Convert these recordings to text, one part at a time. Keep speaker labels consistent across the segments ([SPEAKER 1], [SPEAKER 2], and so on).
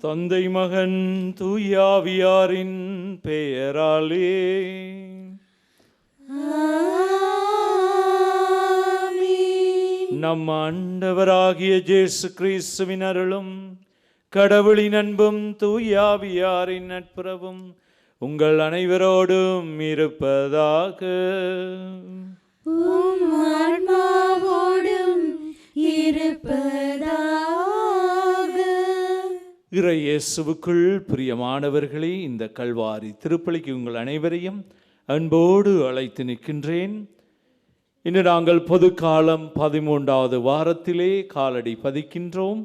[SPEAKER 1] தந்தை மகன் தூயாவியாரின் பெயராலே. நம் ஆண்டவராகிய இயேசு கிறிஸ்துவின் அருளும் கடவுளின் அன்பும் தூயாவியாரின் நட்புறவும் உங்கள் அனைவரோடும் இருப்பதாக. இறை இயேசுவுக்குள் பிரியமானவர்களே, இந்த கல்வாரி திருப்பலிக்கு உங்கள் அனைவரையும் அன்போடு அழைத்து நிற்கின்றேன். இன்று நாங்கள் பொது காலம் 13வது வாரத்திலே காலடி பதிக்கின்றோம்.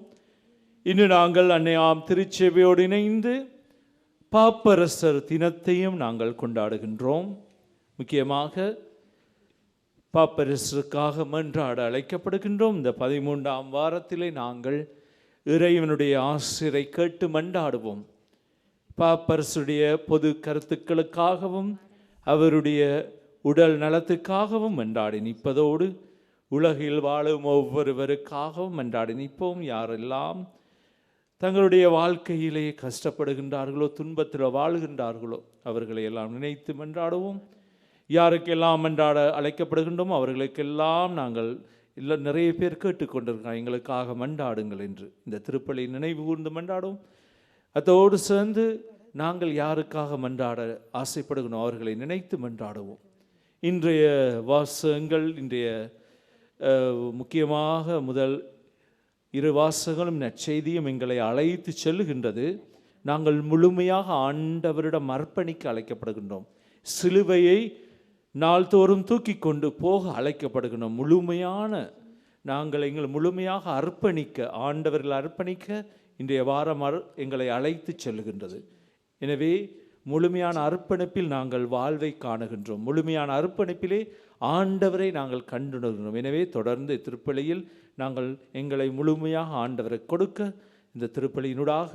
[SPEAKER 1] இன்று நாங்கள் அன்னையாம் திருச்சபையோடு இணைந்து பாப்பரசர் தினத்தையும் நாங்கள் கொண்டாடுகின்றோம். முக்கியமாக பாப்பரசருக்காக மன்றாட அழைக்கப்படுகின்றோம். இந்த 13ஆம் வாரத்திலே நாங்கள் இறைவனுடைய ஆசிரை கேட்டு மன்றாடுவோம். பாப்பரசுடைய பொது கருத்துக்களுக்காகவும் அவருடைய உடல் நலத்துக்காகவும் மன்றாடி நிற்பதோடு உலகில் வாழும் ஒவ்வொருவருக்காகவும் மன்றாடி நிற்போம். யாரெல்லாம் தங்களுடைய வாழ்க்கையிலே கஷ்டப்படுகின்றார்களோ, துன்பத்தில் வாழ்கின்றார்களோ அவர்களை எல்லாம் நினைத்து மன்றாடுவோம். யாருக்கெல்லாம் மன்றாட அழைக்கப்படுகின்றோமோ அவர்களுக்கெல்லாம் நாங்கள் இல்லை நிறைய பேர் கேட்டுக்கொண்டிருக்காங்க, எங்களுக்காக மன்றாடுங்கள் என்று இந்த திருப்பலி நினைவு கூர்ந்து மன்றாடுவோம். அதோடு சேர்ந்து நாங்கள் யாருக்காக மன்றாட ஆசைப்படுகிறோம் அவர்களை நினைத்து மன்றாடுவோம். இன்றைய வாசகங்கள், இன்றைய முக்கியமாக முதல் 2 வாசகங்களும் நற்செய்தியும் எங்களை அழைத்து செல்லுகின்றது. நாங்கள் முழுமையாக ஆண்டவரிடம் அர்ப்பணிக்க அழைக்கப்படுகின்றோம். சிலுவையை நாள்தோறும் தூக்கி கொண்டு போக அழைக்கப்படுகின்றோம். நாங்கள் எங்களை முழுமையாக அர்ப்பணிக்க, ஆண்டவர்கள் அர்ப்பணிக்க இன்றைய வாரம் எங்களை அழைத்து செல்லுகின்றது. எனவே முழுமையான அர்ப்பணிப்பில் நாங்கள் வாழ்வை காணுகின்றோம். முழுமையான அர்ப்பணிப்பிலே ஆண்டவரை நாங்கள் கண்டுணர்கிறோம். எனவே தொடர்ந்து திருப்பலியில் நாங்கள் எங்களை முழுமையாக ஆண்டவரை கொடுக்க இந்த திருப்பலியினூடாக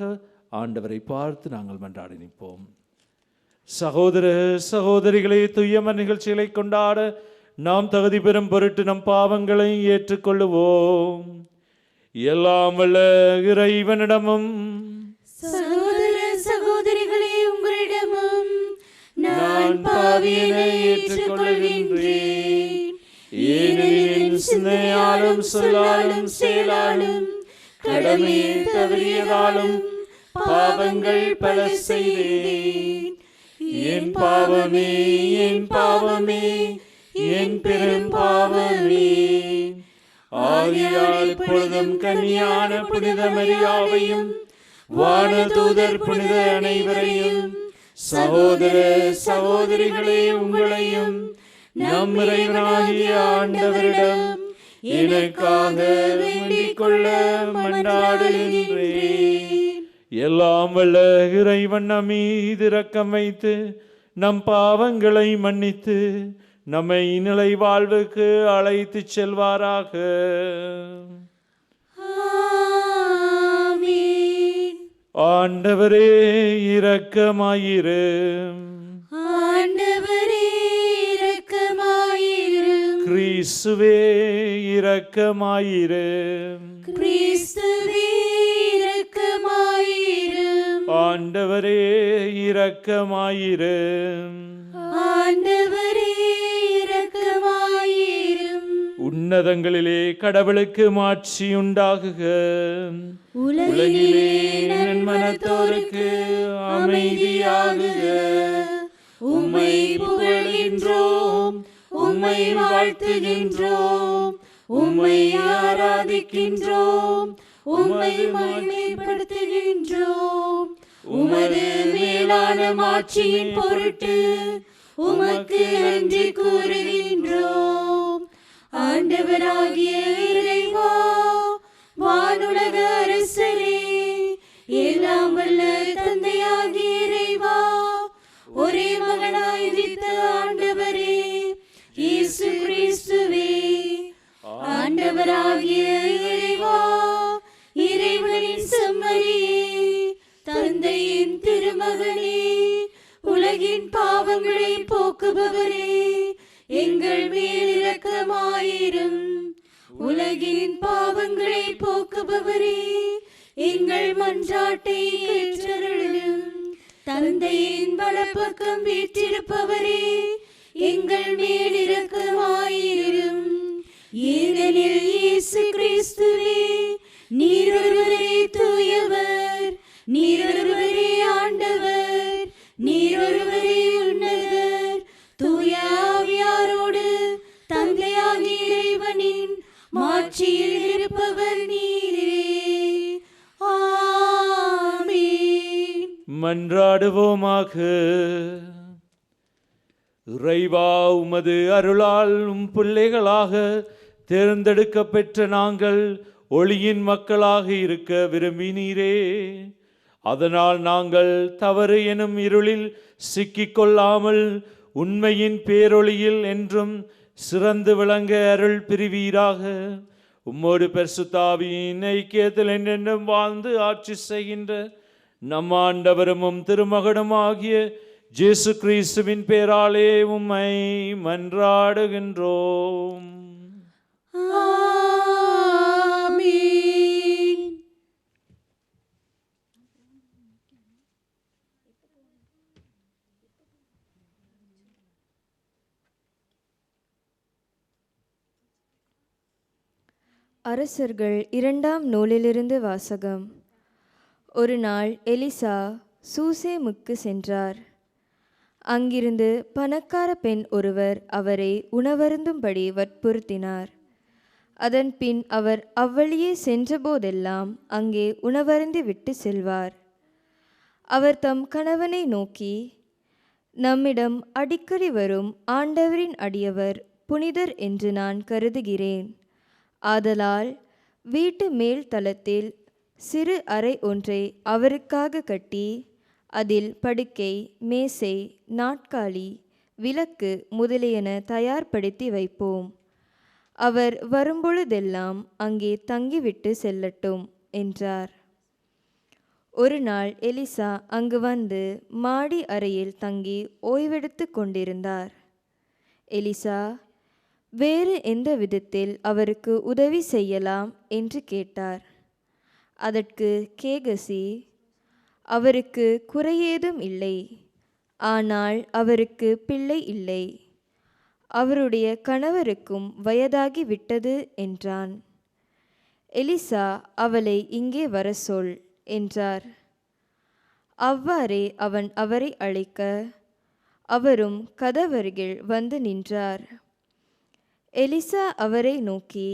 [SPEAKER 1] ஆண்டவரை பார்த்து நாங்கள் மன்றாடி நிற்போம். சகோதர சகோதரிகளை துய்யம நிகழ்ச்சிகளை கொண்டாட நாம் தகுதி பெறும் பொருட்டு நம் பாவங்களை ஏற்றுக்கொள்ளுவோம். எல்லாம் வல்ல இறைவனிடமும்
[SPEAKER 2] சகோதர சகோதரிகளே உங்களிடமும் நான் பாவியனை ஏற்றுக்கொள்கின்றேன். ஏனெனில் சிந்தையாலும் சொல்லாலும் செயலாலும் கடமையை தவறியதாலும் பாவங்கள் பல செய்தேன். என் பாவமே, என் பாவமே, என் பெரும் பாவமே. ஆகையால் இப்பொழுதும் கன்னியான புனித மரியாவையும் வானதூதர் புனித அனைவரையும் சகோதர சகோதரிகளே உங்களையும் நம் இறைவனாகிய ஆண்டவரிடம் எனக்காக வேண்டிக் கொள்ள மன்றாடுகின்றேன்.
[SPEAKER 1] எல்லாம் வல்ல இறைவன் நம் மீது இரக்கம் வைத்து நம் பாவங்களை மன்னித்து நம்மை நிலை வாழ்வுக்கு அழைத்து செல்வாராக.
[SPEAKER 2] ஆமென்.
[SPEAKER 1] ஆண்டவரே இரக்கமாயிரும்.
[SPEAKER 2] ஆண்டவரே இரக்கமாயிரும்.
[SPEAKER 1] கிறிஸ்துவே இரக்கமாயிரும்.
[SPEAKER 2] கிறிஸ்துவே இரக்கமாயிரும்.
[SPEAKER 1] ஆண்டவரே இரக்கமாயிரும்.
[SPEAKER 2] ஆண்டவரே இரக்கமாயிரும்.
[SPEAKER 1] உன்னதங்களிலே கடவுளுக்கு மாட்சி உண்டாகுக.
[SPEAKER 2] உலகிலே நன்மனத்தோருக்கு அமைதியாகுக. உம்மை புகழ்கின்றோம், உம்மை வாழ்த்துகின்றோம், உம்மை ஆராதிக்கின்றோம், உம்மை மகிமைப்படுத்துகின்றோம். உமது மேலான மாட்சியின் பொருட்டு உமக்கு நன்றி கூறுகின்றோம். ஆண்டவராகிய இறைவா, வானுலக அரசரே, எல்லாம் வல்ல தந்தையாகிய இறைவா, ஒரே மகனாய் உதித்த ஆண்டவரே இயேசு கிறிஸ்துவே, ஆண்டவராகிய இறைவா, இறைவனின் செம்மறியே, தந்தையின் திருமகனே, உலகின் பாவங்களை போக்குபவரே, எங்கள் மேல் இரக்கமாயிரும். உலகின் பாவங்களை போக்குபவரே, எங்கள் எங்கள் மன்றாட்டை கேட்டருளும். தந்தையின் வலப்பக்கம் வீற்றிருப்பவரே, எங்கள் மேல் இரக்கமாயிரும். ஏனெனில் இயேசு கிறிஸ்துவே, நீர் ஒருவரே தூயவர், நீர் ஒருவரே ஆண்டவர், நீர் ஒருவரே உன்னதர். தூய ஆவியாரோடு தந்தையாகிய இறைவனின் மாட்சியில் இருப்பவர் நீரே. ஆமென்.
[SPEAKER 1] மன்றாடுவோமாக. இறைவா, உமது அருளால் பிள்ளைகளாக தேர்ந்தெடுக்க பெற்ற நாங்கள் ஒளியின் மக்களாக இருக்க விரும்பினீரே. அதனால் நாங்கள் தவறு எனும் இருளில் சிக்கிக்கொள்ளாமல் உண்மையின் பேரொளியில் என்றும் சிறந்து விளங்க அருள் பிரிவீராக. உம்மோடு பரிசுத்தாவியின் ஐக்கியத்தில் என்றென்றும் வாழ்ந்து ஆட்சி செய்கின்ற நம் ஆண்டவரும் திருமகனும் ஆகிய இயேசு கிறிஸ்துவின் பேராலே உம்மை மன்றாடுகின்றோம்.
[SPEAKER 2] ஆமென்.
[SPEAKER 3] அரசர்கள் 2ஆம் நூலிலிருந்து வாசகம். ஒரு நாள் எலிசா சூசேமுக்கு சென்றார். அங்கிருந்து பணக்கார பெண் ஒருவர் அவரை உணவருந்தும்படி வற்புறுத்தினார். அதன் பின் அவர் அவ்வழியே சென்றபோதெல்லாம் அங்கே உணவருந்தி விட்டு செல்வார். அவர் தம் கணவனை நோக்கி, நம்மிடம் அடிக்கடி வரும் ஆண்டவரின் அடியவர் புனிதர் என்று நான் கருதுகிறேன். ஆதலால் வீட்டு மேல் தளத்தில் சிறு அறை ஒன்றை அவருக்காக கட்டி அதில் படுக்கை, மேசை, நாட்காலி, விளக்கு முதலியன தயார்படுத்தி வைப்போம். அவர் வரும்பொழுதெல்லாம் அங்கே தங்கிவிட்டு செல்லட்டும் என்றார். ஒரு நாள் எலிசா அங்கு வந்து மாடி அறையில் தங்கி ஓய்வெடுத்து கொண்டிருந்தார். எலிசா வேறு எந்த விதத்தில் அவருக்கு உதவி செய்யலாம் என்று கேட்டார். அதற்கு கேகசி, அவருக்கு குறையேதும் இல்லை, ஆனால் அவருக்கு பிள்ளை இல்லை, அவருடைய கணவருக்கும் வயதாகி விட்டது என்றான். எலிசா அவளை இங்கே வர சொல் என்றார். அவ்வாறே அவன் அவரை அழைக்க அவரும் கதவருகில் வந்து நின்றார். எலிசா அவரை நோக்கி,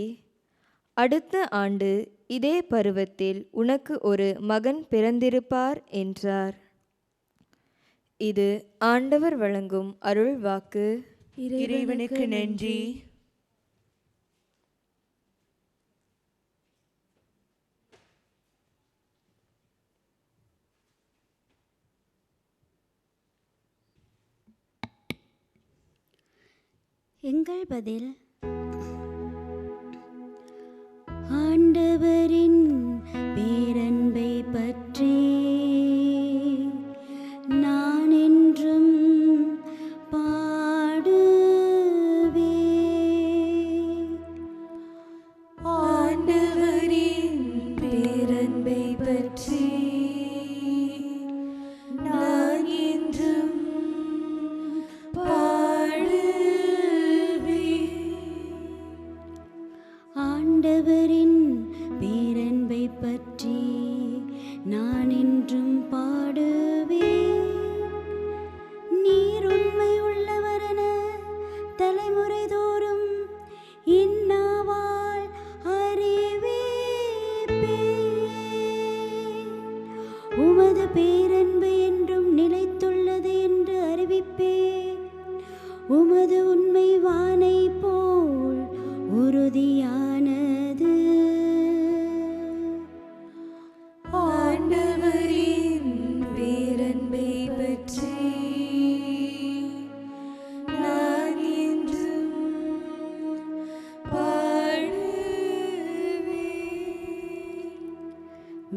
[SPEAKER 3] அடுத்த ஆண்டு இதே பருவத்தில் உனக்கு ஒரு மகன் பிறந்திருப்பார் என்றார். இது ஆண்டவர் வழங்கும் அருள் வாக்கு.
[SPEAKER 2] இறைவனுக்கு நன்றி. எங்கள் பதில். ஆண்டவரின் பேரன்பை பற்றி நான் என்றும் பாடுவேன். ஆண்டவரின் பேரன்பை பற்றி நான் என்றும் ஆண்டவரின் பேரன்பை பற்றி நான் என்றும் பாடுவேன். நீர் உண்மை உள்ளவரென தலைமுறை தோறும் இன்னாவால் அறிவிப்பேன். உமது பேரன்பு என்றும் நிலைத்துள்ளது என்று அறிவிப்பேன். உமது உண்மை வானை போல் உறுதியானது. ஆண்டவரின் பேரன்பை பற்றி நான் என்றும் பாடுவேன்.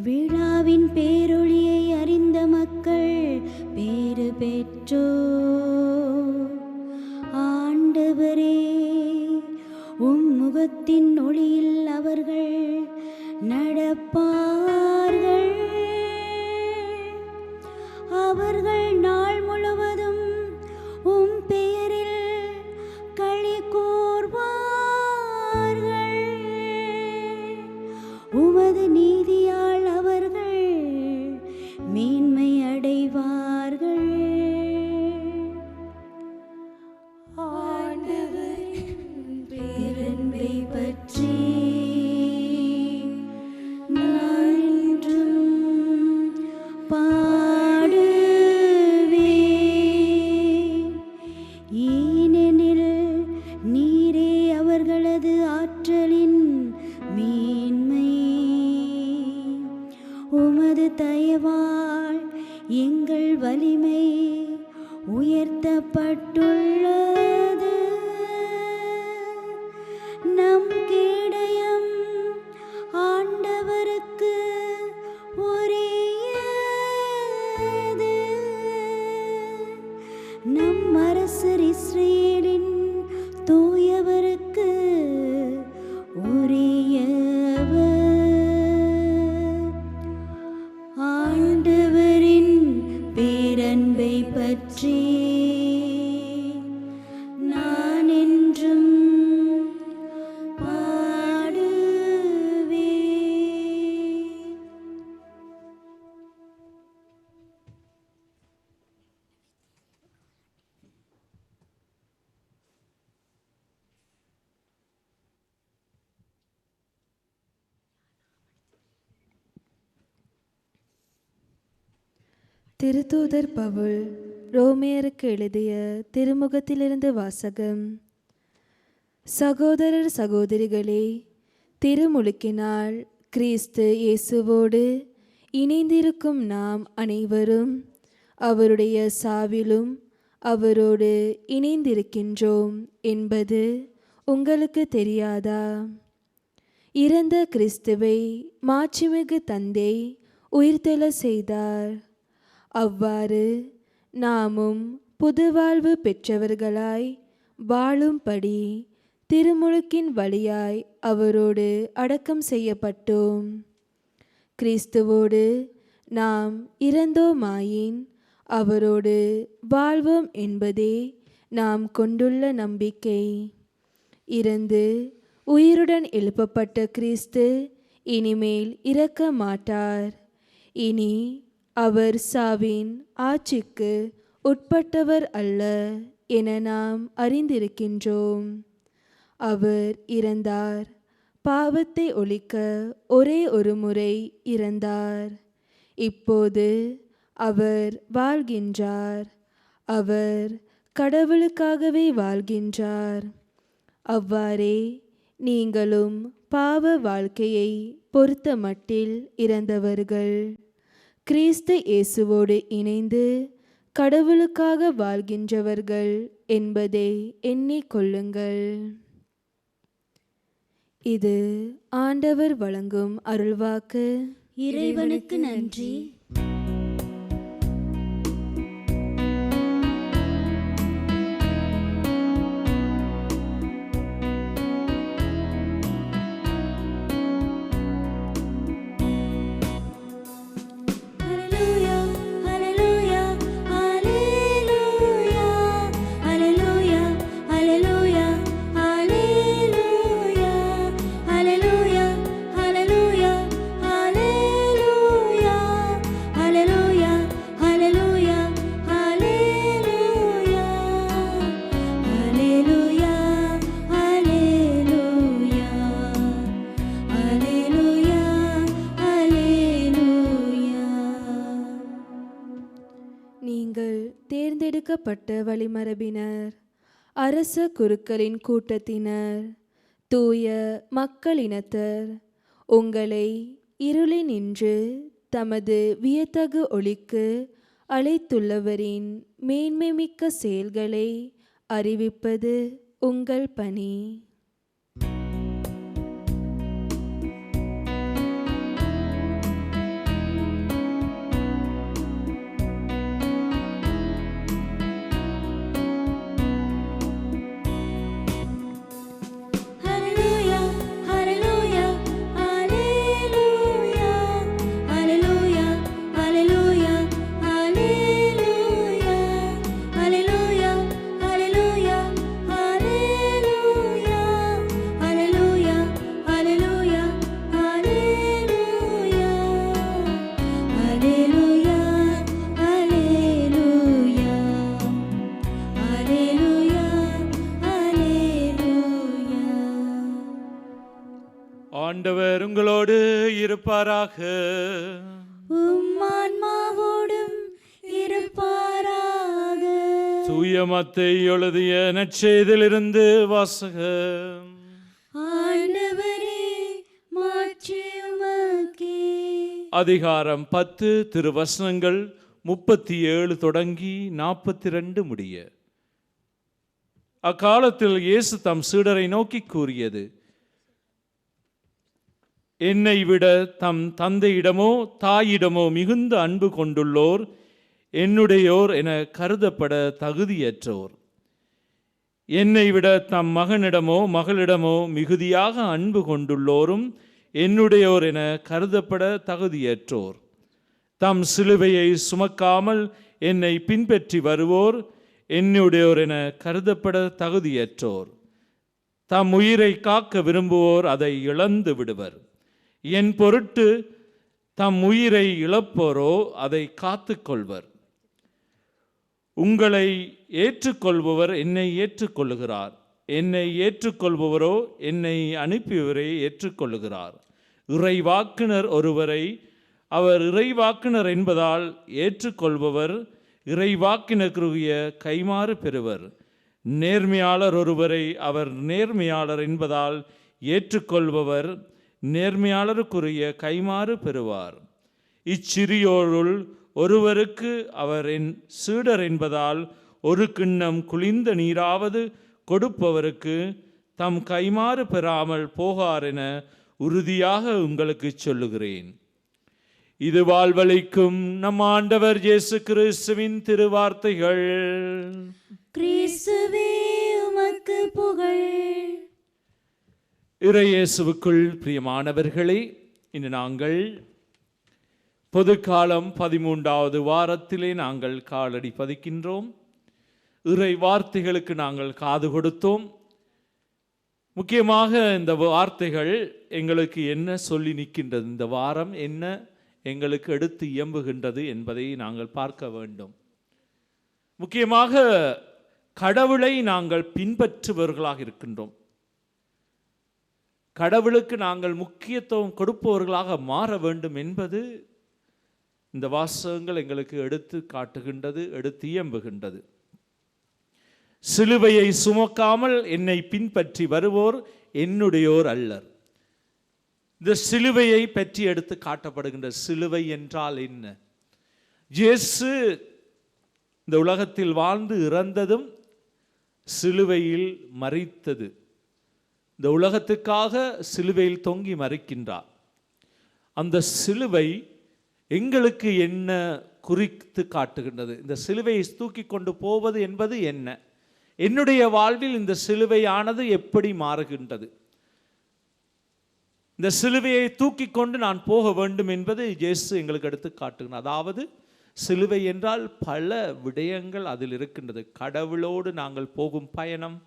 [SPEAKER 2] விழாவின் பேரொளியை அறிந்த மக்கள் பேறு பெற்றோர். ஆண்டவரே, உம் முகத்தின் ஒளியில் அவர்கள் நடப்பார்கள். அவர்கள் நாள் முழுவதும் உம் பெயரில் களி கூர்வார்கள். உமது நீதியால் அவர்கள் மேன்மை அடைவார்கள். ஆண்டவரின் பேரன்பை பற்றி நான் என்றும் பாடுவேன். ஏனெனில் நீரே அவர்களது ஆற்றலின் மேன்மை. உமது தயவால் எங்கள் வலிமை உயர்த்தப்பட்டுள்ளது. நம் கேடயம் ஆண்டவருக்கு உரியது. நம் அரசர் இஸ்ரேலின் தூயவருக்கு உரியவர். ஆண்டவரின் பேரன்பை பற்றி நான் என்றும் பாடுவேன்.
[SPEAKER 3] திருத்தூதர் பவுல் ரோமியருக்கு எழுதிய திருமுகத்திலிருந்து வாசகம். சகோதரர் சகோதரிகளே, திருமுழுக்கினால் கிறிஸ்து இயேசுவோடு இணைந்திருக்கும் நாம் அனைவரும் அவருடைய சாவிலும் அவரோடு இணைந்திருக்கின்றோம் என்பது உங்களுக்கு தெரியாதா? இறந்த கிறிஸ்துவை மாட்சிமிகு தந்தை உயிர்த்தெழ செய்தார். அவ்வாறு நாமும் புதுவாழ்வு பெற்றவர்களாய் வாழும்படி திருமுழுக்கின் வழியாய் அவரோடு அடக்கம் செய்யப்பட்டோம். கிறிஸ்துவோடு நாம் இறந்தோமாயின் அவரோடு வாழ்வோம் என்பதே நாம் கொண்டுள்ள நம்பிக்கை. இறந்து உயிருடன் எழுப்பப்பட்ட கிறிஸ்து இனிமேல் இறக்க மாட்டார். இனி அவர் சாவின் ஆட்சிக்கு உட்பட்டவர் அல்ல என நாம் அறிந்திருக்கின்றோம். அவர் இறந்தார், பாவத்தை ஒழிக்க ஒரே ஒரு முறை இறந்தார். இப்போது அவர் வாழ்கின்றார். அவர் கடவுளுக்காகவே வாழ்கின்றார். அவ்வாறே நீங்களும் பாவ வாழ்க்கையை பொறுத்த மட்டில் இறந்தவர்கள் கிறிஸ்து இயேசுவோடு இணைந்து கடவுளுக்காக வாழ்கின்றவர்கள் என்பதை எண்ணிக்கொள்ளுங்கள். இது ஆண்டவர் வழங்கும் அருள்வாக்கு.
[SPEAKER 2] இறைவனுக்கு நன்றி.
[SPEAKER 3] நீங்கள் தேர்ந்தெடுக்கப்பட்ட வழிமரபினர், அரச குருக்களின் கூட்டத்தினர், தூய மக்களினத்தர், உங்களை இருளினின்று தமது வியத்தகு ஒளிக்கு அழைத்துள்ளவரின் மேன்மைமிக்க செயல்களை அறிவிப்பது உங்கள் பணி.
[SPEAKER 2] Hallelujah, hallelujah, hallelujah,
[SPEAKER 1] ஆண்டவர் உங்களோடு இருப்பாராக.
[SPEAKER 2] உம்மான்மாவோடும் இருப்பாராக.
[SPEAKER 1] தூய மத்தேயு எழுதிய நற்செய்தியிலிருந்து வாசகம்.
[SPEAKER 2] ஆண்டவரே, மாட்சி உமக்கே.
[SPEAKER 1] அதிகாரம் 10, திருவசனங்கள் 37 தொடங்கி 42 முடிய. அக்காலத்தில் இயேசு தம் சீடரை நோக்கி கூறியது: என்னை விட தம் தந்தையிடமோ தாயிடமோ மிகுந்த அன்பு கொண்டுள்ளோர் என்னுடையோர் என கருதப்பட தகுதியற்றோர். என்னை விட தம் மகனிடமோ மகளிடமோ மிகுதியாக அன்பு கொண்டுள்ளோரும் என்னுடையோர் என கருதப்பட தகுதியற்றோர். தம் சிலுவையை சுமக்காமல் என்னை பின்பற்றி வருவோர் என்னுடையோர் என கருதப்பட தகுதியற்றோர். தம் உயிரை காக்க விரும்புவோர் அதை இழந்து விடுவர். என் பொருட்டு தம் உயிரை இழப்போரோ அதை காத்து கொள்வர். உங்களை ஏற்றுக்கொள்பவர் என்னை ஏற்றுக்கொள்ளுகிறார். என்னை ஏற்றுக்கொள்பவரோ என்னை அனுப்பியவரை ஏற்றுக்கொள்ளுகிறார். இறைவாக்குனர் ஒருவரை அவர் இறைவாக்குனர் என்பதால் ஏற்றுக்கொள்பவர் இறைவாக்கினருக்குரிய கைமாறு பெறுவர். நேர்மையாளர் ஒருவரை அவர் நேர்மையாளர் என்பதால் ஏற்றுக்கொள்பவர் நேர்மையாளருக்குரிய கைமாறு பெறுவார். இச்சிறியோருள் ஒருவருக்கு அவர் என் சீடர் என்பதால் ஒரு கிண்ணம் குளிர்ந்த நீராவது கொடுப்பவருக்கு தம் கைமாறு பெறாமல் போகார் என உறுதியாக உங்களுக்கு சொல்லுகிறேன். இது வாழ்வளிக்கும் நம் ஆண்டவர் இயேசு கிறிஸ்துவின் திருவார்த்தைகள்.
[SPEAKER 2] கிறிஸ்துவே, உமக்கு புகழ்.
[SPEAKER 1] இறையேசுவுக்குள் பிரியமானவர்களே, இன்று நாங்கள் பொதுக்காலம் 13வது வாரத்திலே நாங்கள் காலடி பதிக்கின்றோம். இறை வார்த்தைகளுக்கு நாங்கள் காது கொடுத்தோம். முக்கியமாக இந்த வார்த்தைகள் எங்களுக்கு என்ன சொல்லி நிற்கின்றது, இந்த வாரம் என்ன எங்களுக்கு எடுத்து இயம்புகின்றது என்பதை நாங்கள் பார்க்க வேண்டும். முக்கியமாக கடவுளை நாங்கள் பின்பற்றுபவர்களாக இருக்கின்றோம். கடவுளுக்கு நாங்கள் முக்கியத்துவம் கொடுப்பவர்களாக மாற வேண்டும் என்பது இந்த வாசகங்கள் எங்களுக்கு எடுத்து காட்டுகின்றது, எடுத்து இயம்புகின்றது. சிலுவையை சுமக்காமல் என்னை பின்பற்றி வருவோர் என்னுடையோர் அல்லர். இந்த சிலுவையை பற்றி எடுத்து காட்டப்படுகின்ற சிலுவை என்றால் என்ன? இயேசு இந்த உலகத்தில் வாழ்ந்து இறந்ததும் சிலுவையில் மரித்தது. இந்த உலகத்துக்காக சிலுவையில் தொங்கி மரிக்கின்றார். அந்த சிலுவை எங்களுக்கு என்ன குறித்து காட்டுகின்றது? இந்த சிலுவையை தூக்கி கொண்டு போவது என்பது என்ன? என்னுடைய வாழ்வில் இந்த சிலுவையானது எப்படி மாறுகின்றது? இந்த சிலுவையை தூக்கி கொண்டு நான் போக வேண்டும் என்பது இயேசு எங்களுக்கு எடுத்து காட்டுகிறார். அதாவது சிலுவை என்றால் பல விடயங்கள் அதில் இருக்கின்றது. கடவுளோடு நாங்கள் போகும் பயணம்,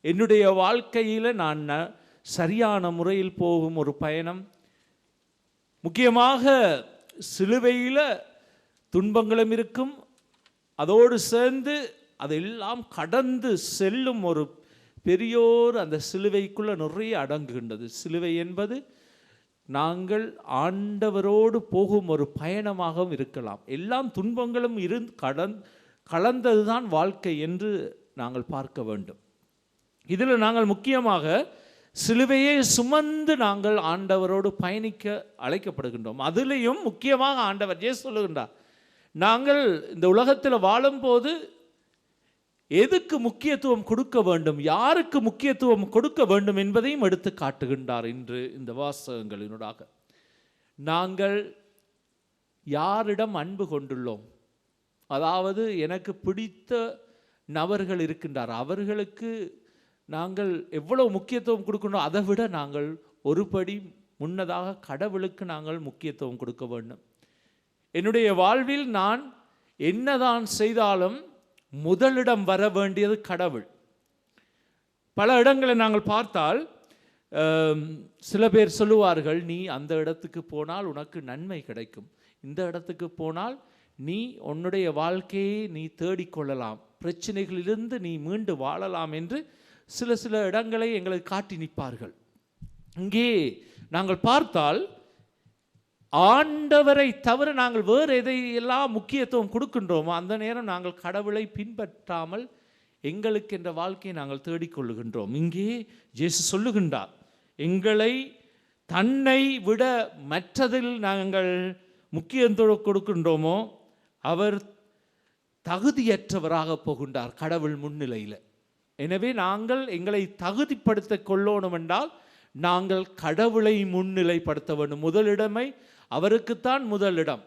[SPEAKER 1] என்னுடைய வாழ்க்கையில் நான் சரியான முறையில் போகும் ஒரு பயணம். முக்கியமாக சிலுவையில் துன்பங்களும் இருக்கும், அதோடு சேர்ந்து அதெல்லாம் கடந்து செல்லும் ஒரு பெரியோர் அந்த சிலுவைக்குள்ள நிறைய அடங்குகின்றது. சிலுவை என்பது நாங்கள் ஆண்டவரோடு போகும் ஒரு பயணமாகவும் இருக்கலாம். எல்லாம் துன்பங்களும் கலந்ததுதான் வாழ்க்கை என்று நாங்கள் பார்க்க வேண்டும். இதில் நாங்கள் முக்கியமாக சிலுவையை சுமந்து நாங்கள் ஆண்டவரோடு பயணிக்க அழைக்கப்படுகின்றோம். அதிலையும் முக்கியமாக ஆண்டவர் இயேசு சொல்லுகின்றார், நாங்கள் இந்த உலகத்தில் வாழும்போது எதுக்கு முக்கியத்துவம் கொடுக்க வேண்டும், யாருக்கு முக்கியத்துவம் கொடுக்க வேண்டும் என்பதையும் எடுத்து காட்டுகின்றார். இன்று இந்த வாசகங்களினூடாக நாங்கள் யாரிடம் அன்பு கொண்டுள்ளோம், அதாவது எனக்கு பிடித்த நபர்கள் இருக்கின்றார், அவர்களுக்கு நாங்கள் எவ்வளவு முக்கியத்துவம் கொடுக்கணும், அதை விட நாங்கள் ஒருபடி முன்னதாக கடவுளுக்கு நாங்கள் முக்கியத்துவம் கொடுக்க வேண்டும். என்னுடைய வாழ்வில் நான் என்னதான் செய்தாலும் முதலிடம் வர வேண்டியது கடவுள். பல இடங்களை நாங்கள் பார்த்தால் சில பேர் சொல்லுவார்கள், நீ அந்த இடத்துக்கு போனால் உனக்கு நன்மை கிடைக்கும், இந்த இடத்துக்கு போனால் நீ உன்னுடைய வாழ்க்கையை நீ தேடிக்கொள்ளலாம், பிரச்சனைகளிலிருந்து நீ மீண்டு வாழலாம் என்று சில இடங்களை எங்களுக்கு காட்டி நிற்பார்கள். இங்கே நாங்கள் பார்த்தால் ஆண்டவரை தவிர நாங்கள் வேறு எதையெல்லாம் முக்கியத்துவம் கொடுக்கின்றோமோ அந்த நேரம் நாங்கள் கடவுளை பின்பற்றாமல் எங்களுக்கு என்ற வாழ்க்கையை நாங்கள் தேடிக்கொள்ளுகின்றோம். இங்கே இயேசு சொல்லுகின்றார், எங்களை தன்னை விட மற்றதில் நாங்கள் முக்கியத்துவம் கொடுக்கின்றோமோ அவர் தகுதியற்றவராக போகின்றார் கடவுள் முன்னிலையில். எனவே நாங்கள் எங்களை தகுதிப்படுத்த கொள்ளணும் என்றால் நாங்கள் கடவுளை முன்னிலைப்படுத்த வேண்டும். முதலிடமை அவருக்குத்தான் முதலிடம்.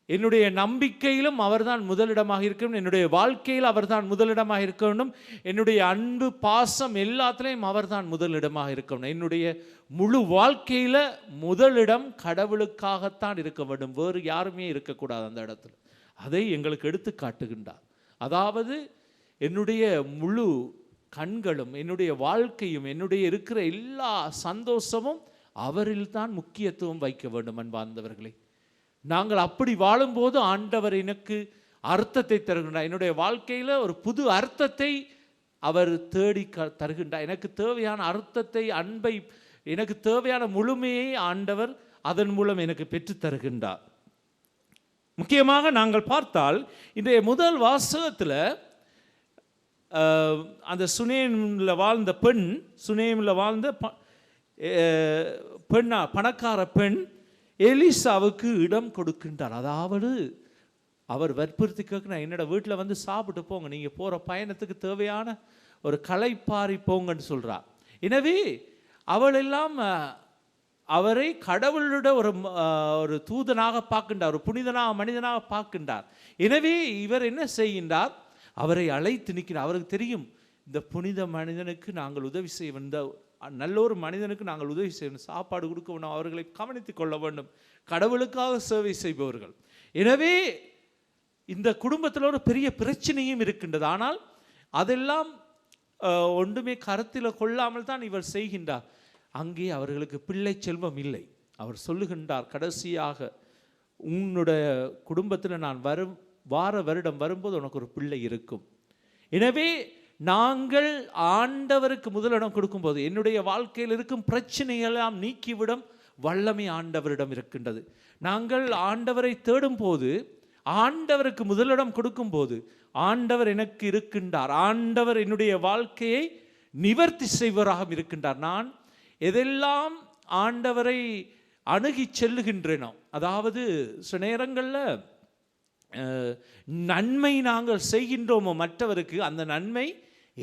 [SPEAKER 1] என்னுடைய நம்பிக்கையிலும் அவர்தான் முதலிடமாக இருக்கணும், என்னுடைய வாழ்க்கையில் அவர்தான் முதலிடமாக இருக்க வேண்டும், என்னுடைய அன்பு பாசம் எல்லாத்திலையும் அவர்தான் முதலிடமாக இருக்கணும். என்னுடைய முழு வாழ்க்கையில் முதலிடம் கடவுளுக்காகத்தான் இருக்க வேண்டும், வேறு யாருமே இருக்கக்கூடாது அந்த இடத்துல. அதை எங்களுக்கு எடுத்து காட்டுகின்றார். அதாவது என்னுடைய முழு கண்களும் என்னுடைய வாழ்க்கையும் என்னுடைய இருக்கிற எல்லா சந்தோஷமும் அவரில் தான் முக்கியத்துவம் வைக்க வேண்டும். அன்பார்ந்தவர்களே, நாங்கள் அப்படி வாழும்போது ஆண்டவர் எனக்கு அர்த்தத்தை தருகின்றார். என்னுடைய வாழ்க்கையில் ஒரு புது அர்த்தத்தை அவர் தேடி தருகின்றார். எனக்கு தேவையான அர்த்தத்தை, அன்பை, எனக்கு தேவையான முழுமையை ஆண்டவர் அதன் மூலம் எனக்கு பெற்று தருகின்றார். முக்கியமாக நாங்கள் பார்த்தால் இன்றைய முதல் வாசகத்தில் அந்த சுனேமில் வாழ்ந்த பெண், சுனேமில் வாழ்ந்த பணக்கார பெண் எலிசாவுக்கு இடம் கொடுக்கின்றார். அதாவது அவர் வற்புறுத்தி கேட்க, என்னோட வீட்டில் வந்து சாப்பிட்டு போங்க, நீங்கள் போகிற பயணத்துக்கு தேவையான ஒரு களைப்பாரி போங்கன்னு சொல்கிறார். எனவே அவளெல்லாம் அவரை கடவுளோட ஒரு தூதனாக பார்க்கின்றார், ஒரு புனிதனாக மனிதனாக பார்க்கின்றார். எனவே இவர் என்ன செய்கின்றார், அவரை அழைத்து நிற்கிறார். அவருக்கு தெரியும், இந்த புனித மனிதனுக்கு நாங்கள் உதவி செய்ய வந்த நல்ல ஒரு மனிதனுக்கு நாங்கள் உதவி செய்யணும், சாப்பாடு கொடுக்க வேண்டும், அவர்களை கவனித்து கொள்ள வேண்டும், கடவுளுக்காக சேவை செய்பவர்கள். எனவே இந்த குடும்பத்தில் ஒரு பெரிய பிரச்சனையும் இருக்கின்றது. ஆனால் அதெல்லாம் ஒன்றுமே கருத்தில் கொள்ளாமல் தான் இவர் செய்கின்றார். அங்கே அவர்களுக்கு பிள்ளை செல்வம் இல்லை. அவர் சொல்லுகின்றார், கடைசியாக உன்னுடைய குடும்பத்தில் நான் வார வருடம் வரும்போது உனக்கு ஒரு பிள்ளை இருக்கும். எனவே நாங்கள் ஆண்டவருக்கு முதலிடம் கொடுக்கும்போது என்னுடைய வாழ்க்கையில் இருக்கும் பிரச்சனைகளெல்லாம் நீக்கிவிடும் வல்லமை ஆண்டவரிடம் இருக்கின்றது. நாங்கள் ஆண்டவரை தேடும் போது, ஆண்டவருக்கு முதலிடம் கொடுக்கும்போது ஆண்டவர் எனக்கு இருக்கின்றார், ஆண்டவர் என்னுடைய வாழ்க்கையை நிவர்த்தி செய்வராக இருக்கின்றார். நான் எதெல்லாம் ஆண்டவரை அணுகி செல்லுகின்றனோ, அதாவது சில நேரங்களில் நன்மை நாங்கள் செய்கின்றோமோ மற்றவருக்கு, அந்த நன்மை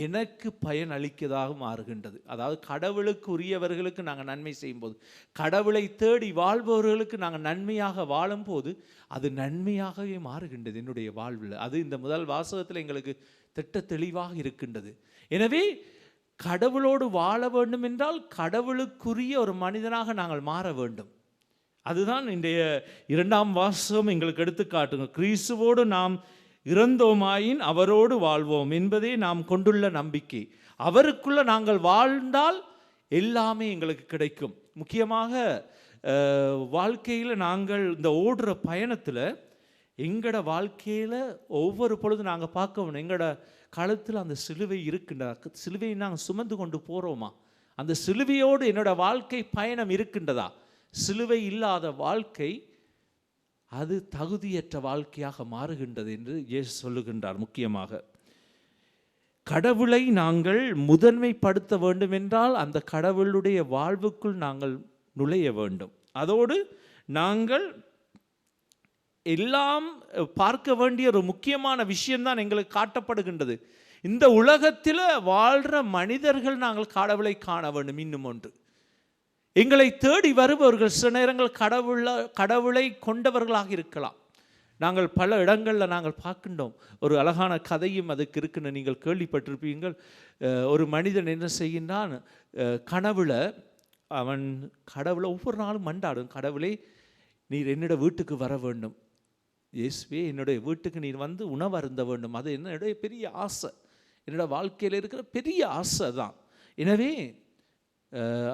[SPEAKER 1] எனக்கு பயன் அளிக்கதாக மாறுகின்றது. அதாவது கடவுளுக்கு உரியவர்களுக்கு நாங்கள் நன்மை செய்யும்போது, கடவுளை தேடி வாழ்பவர்களுக்கு நாங்கள் நன்மையாக வாழும்போது அது நன்மையாகவே மாறுகின்றது என்னுடைய வாழ்வில். அது இந்த முதல் வாசகத்தில் எங்களுக்கு திட்ட தெளிவாக இருக்கின்றது. எனவே கடவுளோடு வாழ வேண்டும் என்றால் கடவுளுக்குரிய ஒரு மனிதனாக நாங்கள் மாற வேண்டும். அதுதான் இன்றைய இரண்டாம் வாசகம் எங்களுக்கு எடுத்து காட்டுங்க. கிறிஸ்துவோடு நாம் இறந்தோமாயின் அவரோடு வாழ்வோம் என்பதே நாம் கொண்டுள்ள நம்பிக்கை. அவருக்குள்ள நாங்கள் வாழ்ந்தால் எல்லாமே எங்களுக்கு கிடைக்கும். முக்கியமாக வாழ்க்கையில் நாங்கள் இந்த ஓடுற பயணத்தில் எங்களோட வாழ்க்கையில் ஒவ்வொரு பொழுதும் நாங்கள் பார்க்கணும், எங்களோட காலத்தில் அந்த சிலுவை இருக்கின்றதா, சிலுவையை நாங்கள் சுமந்து கொண்டு போகிறோமா, அந்த சிலுவையோடு என்னோட வாழ்க்கை பயணம் இருக்கின்றதா. சிலுவை இல்லாத வாழ்க்கை அது தகுதியற்ற வாழ்க்கையாக மாறுகின்றது என்று இயேசு சொல்லுகின்றார். முக்கியமாக கடவுளை நாங்கள் முதன்மைப்படுத்த வேண்டும் என்றால் அந்த கடவுளுடைய வாழ்வுக்குள் நாங்கள் நுழைய வேண்டும். அதோடு நாங்கள் எல்லாம் பார்க்க வேண்டிய ஒரு முக்கியமான விஷயம்தான் எங்களுக்கு காட்டப்படுகின்றது. இந்த உலகத்தில் வாழ்கிற மனிதர்கள் நாங்கள் கடவுளை காண வேண்டும். இன்னும் ஒன்று, எங்களை தேடி வருபவர்கள் சில நேரங்கள் கடவுளை கொண்டவர்களாக இருக்கலாம். நாங்கள் பல இடங்களில் நாங்கள் பார்க்கின்றோம். ஒரு அழகான கதையும் அதுக்கு இருக்குன்னு நீங்கள் கேள்விப்பட்டிருப்பீங்கள். ஒரு மனிதன் என்ன செய்கின்றான், கனவுல அவன் கடவுளை ஒவ்வொரு நாளும் மண்டாடும், கடவுளே நீர் என்னோட வீட்டுக்கு வர வேண்டும், இயேசுவே என்னுடைய வீட்டுக்கு நீர் வந்து உணவு அருந்த வேண்டும். அது என்னுடைய பெரிய ஆசை, என்னோட வாழ்க்கையில் இருக்கிற பெரிய ஆசை தான். எனவே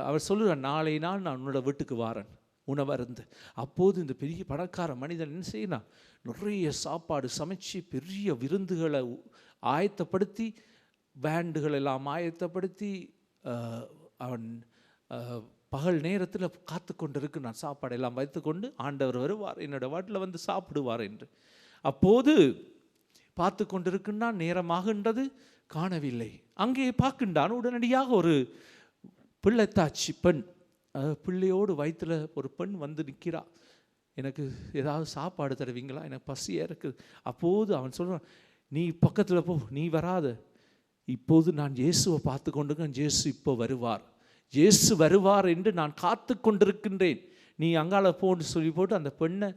[SPEAKER 1] அவர் சொல்லுவார், நாளை நாள் நான் உன்னோட வீட்டுக்கு வாரேன் உணவு அருந்து. அப்போது இந்த பெரிய பணக்கார மனிதன் என்ன செய்யணும், நிறைய சாப்பாடு சமைச்சு பெரிய விருந்துகளை ஆயத்தப்படுத்தி, பேண்டுகள் எல்லாம் ஆயத்தப்படுத்தி அவன் பகல் நேரத்தில் காத்து கொண்டிருக்கு, நான் சாப்பாடு எல்லாம் வைத்து கொண்டு ஆண்டவர் வருவார், என்னோட வாட்டில் வந்து சாப்பிடுவார் என்று. அப்போது பார்த்து கொண்டிருக்கின்றான், நேரமாகின்றது, காணவில்லை. அங்கே பார்க்கின்றான், உடனடியாக ஒரு பிள்ளைத்தாச்சி பெண், பிள்ளையோடு வயிற்றில் ஒரு பெண் வந்து நிற்கிறா. எனக்கு ஏதாவது சாப்பாடு தருவீங்களா, எனக்கு பசியாக இருக்குது. அப்போது அவன் சொல்கிறான், நீ பக்கத்தில் போ, நீ வராத, இப்போது நான் இயேசுவை பார்த்து கொண்டிருக்கேன், இயேசு இப்போ வருவார், இயேசு வருவார் என்று நான் காத்து கொண்டிருக்கின்றேன், நீ அங்கால போன்னு சொல்லி போட்டு அந்த பெண்ணை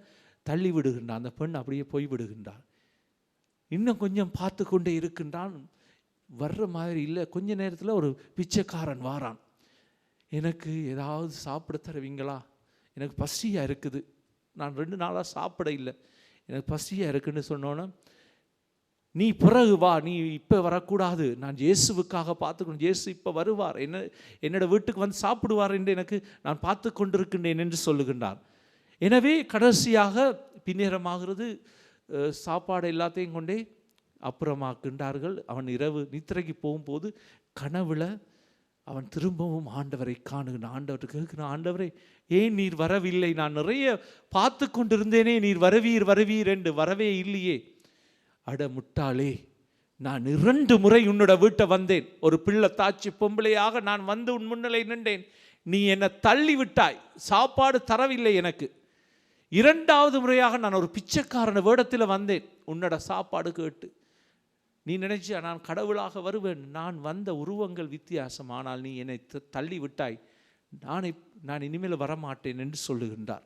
[SPEAKER 1] தள்ளி விடுகின்றான். அந்த பெண் அப்படியே போய் விடுகின்றான். இன்னும் கொஞ்சம் பார்த்து கொண்டே இருக்கின்றான், வர்ற மாதிரி இல்லை. கொஞ்ச நேரத்தில் ஒரு பிச்சைக்காரன் வாரான், எனக்கு ஏதாவது சாப்பிட தருவீங்களா, எனக்கு பசியாக இருக்குது, நான் 2 நாளாக சாப்பிட இல்லை, எனக்கு பசியாக இருக்குன்னு சொன்னோன்னே, நீ பிறகு வா, நீ இப்போ வரக்கூடாது, நான் இயேசுவுக்காக பார்த்துக்கணும், இயேசு இப்போ வருவார், என்னோட வீட்டுக்கு வந்து சாப்பிடுவார் என்று நான் பார்த்து கொண்டிருக்கின்றேன் என்று சொல்லுகின்றார். எனவே கடைசியாக பின்னேரமாகிறது, சாப்பாடு எல்லாத்தையும் கொண்டே அப்புறமாக்கின்றார்கள். அவன் இரவு நித்திரைக்கு போகும்போது கனவுல அவன் திரும்பவும் ஆண்டவரை காணுகிறான். ஆண்டவர்கிட்ட கேட்கிறான், ஆண்டவரே ஏன் நீர் வரவில்லை, நான் நிறைய பார்த்து கொண்டிருந்தேனே, நீர் வருவீர் என்று, வரவே இல்லையே. அட முட்டாளே, நான் 2 முறை உன்னோட வீட்டை வந்தேன், ஒரு பிள்ளை தாச்சி பொம்பளையாக நான் வந்து உன் முன்னிலை நின்றேன், நீ என்னை தள்ளி விட்டாய், சாப்பாடு தரவில்லை எனக்கு. 2வது முறையாக நான் ஒரு பிச்சைக்காரன வேடத்தில் வந்தேன் உன்னோட சாப்பாடு கேட்டு, நீ நினைச்சா நான் கடவுளாக வருவேன், நான் வந்த உருவங்கள் வித்தியாசம், ஆனால் நீ என்னை தள்ளி விட்டாய், நான் இனிமேல் வரமாட்டேன் என்று சொல்லுகின்றார்.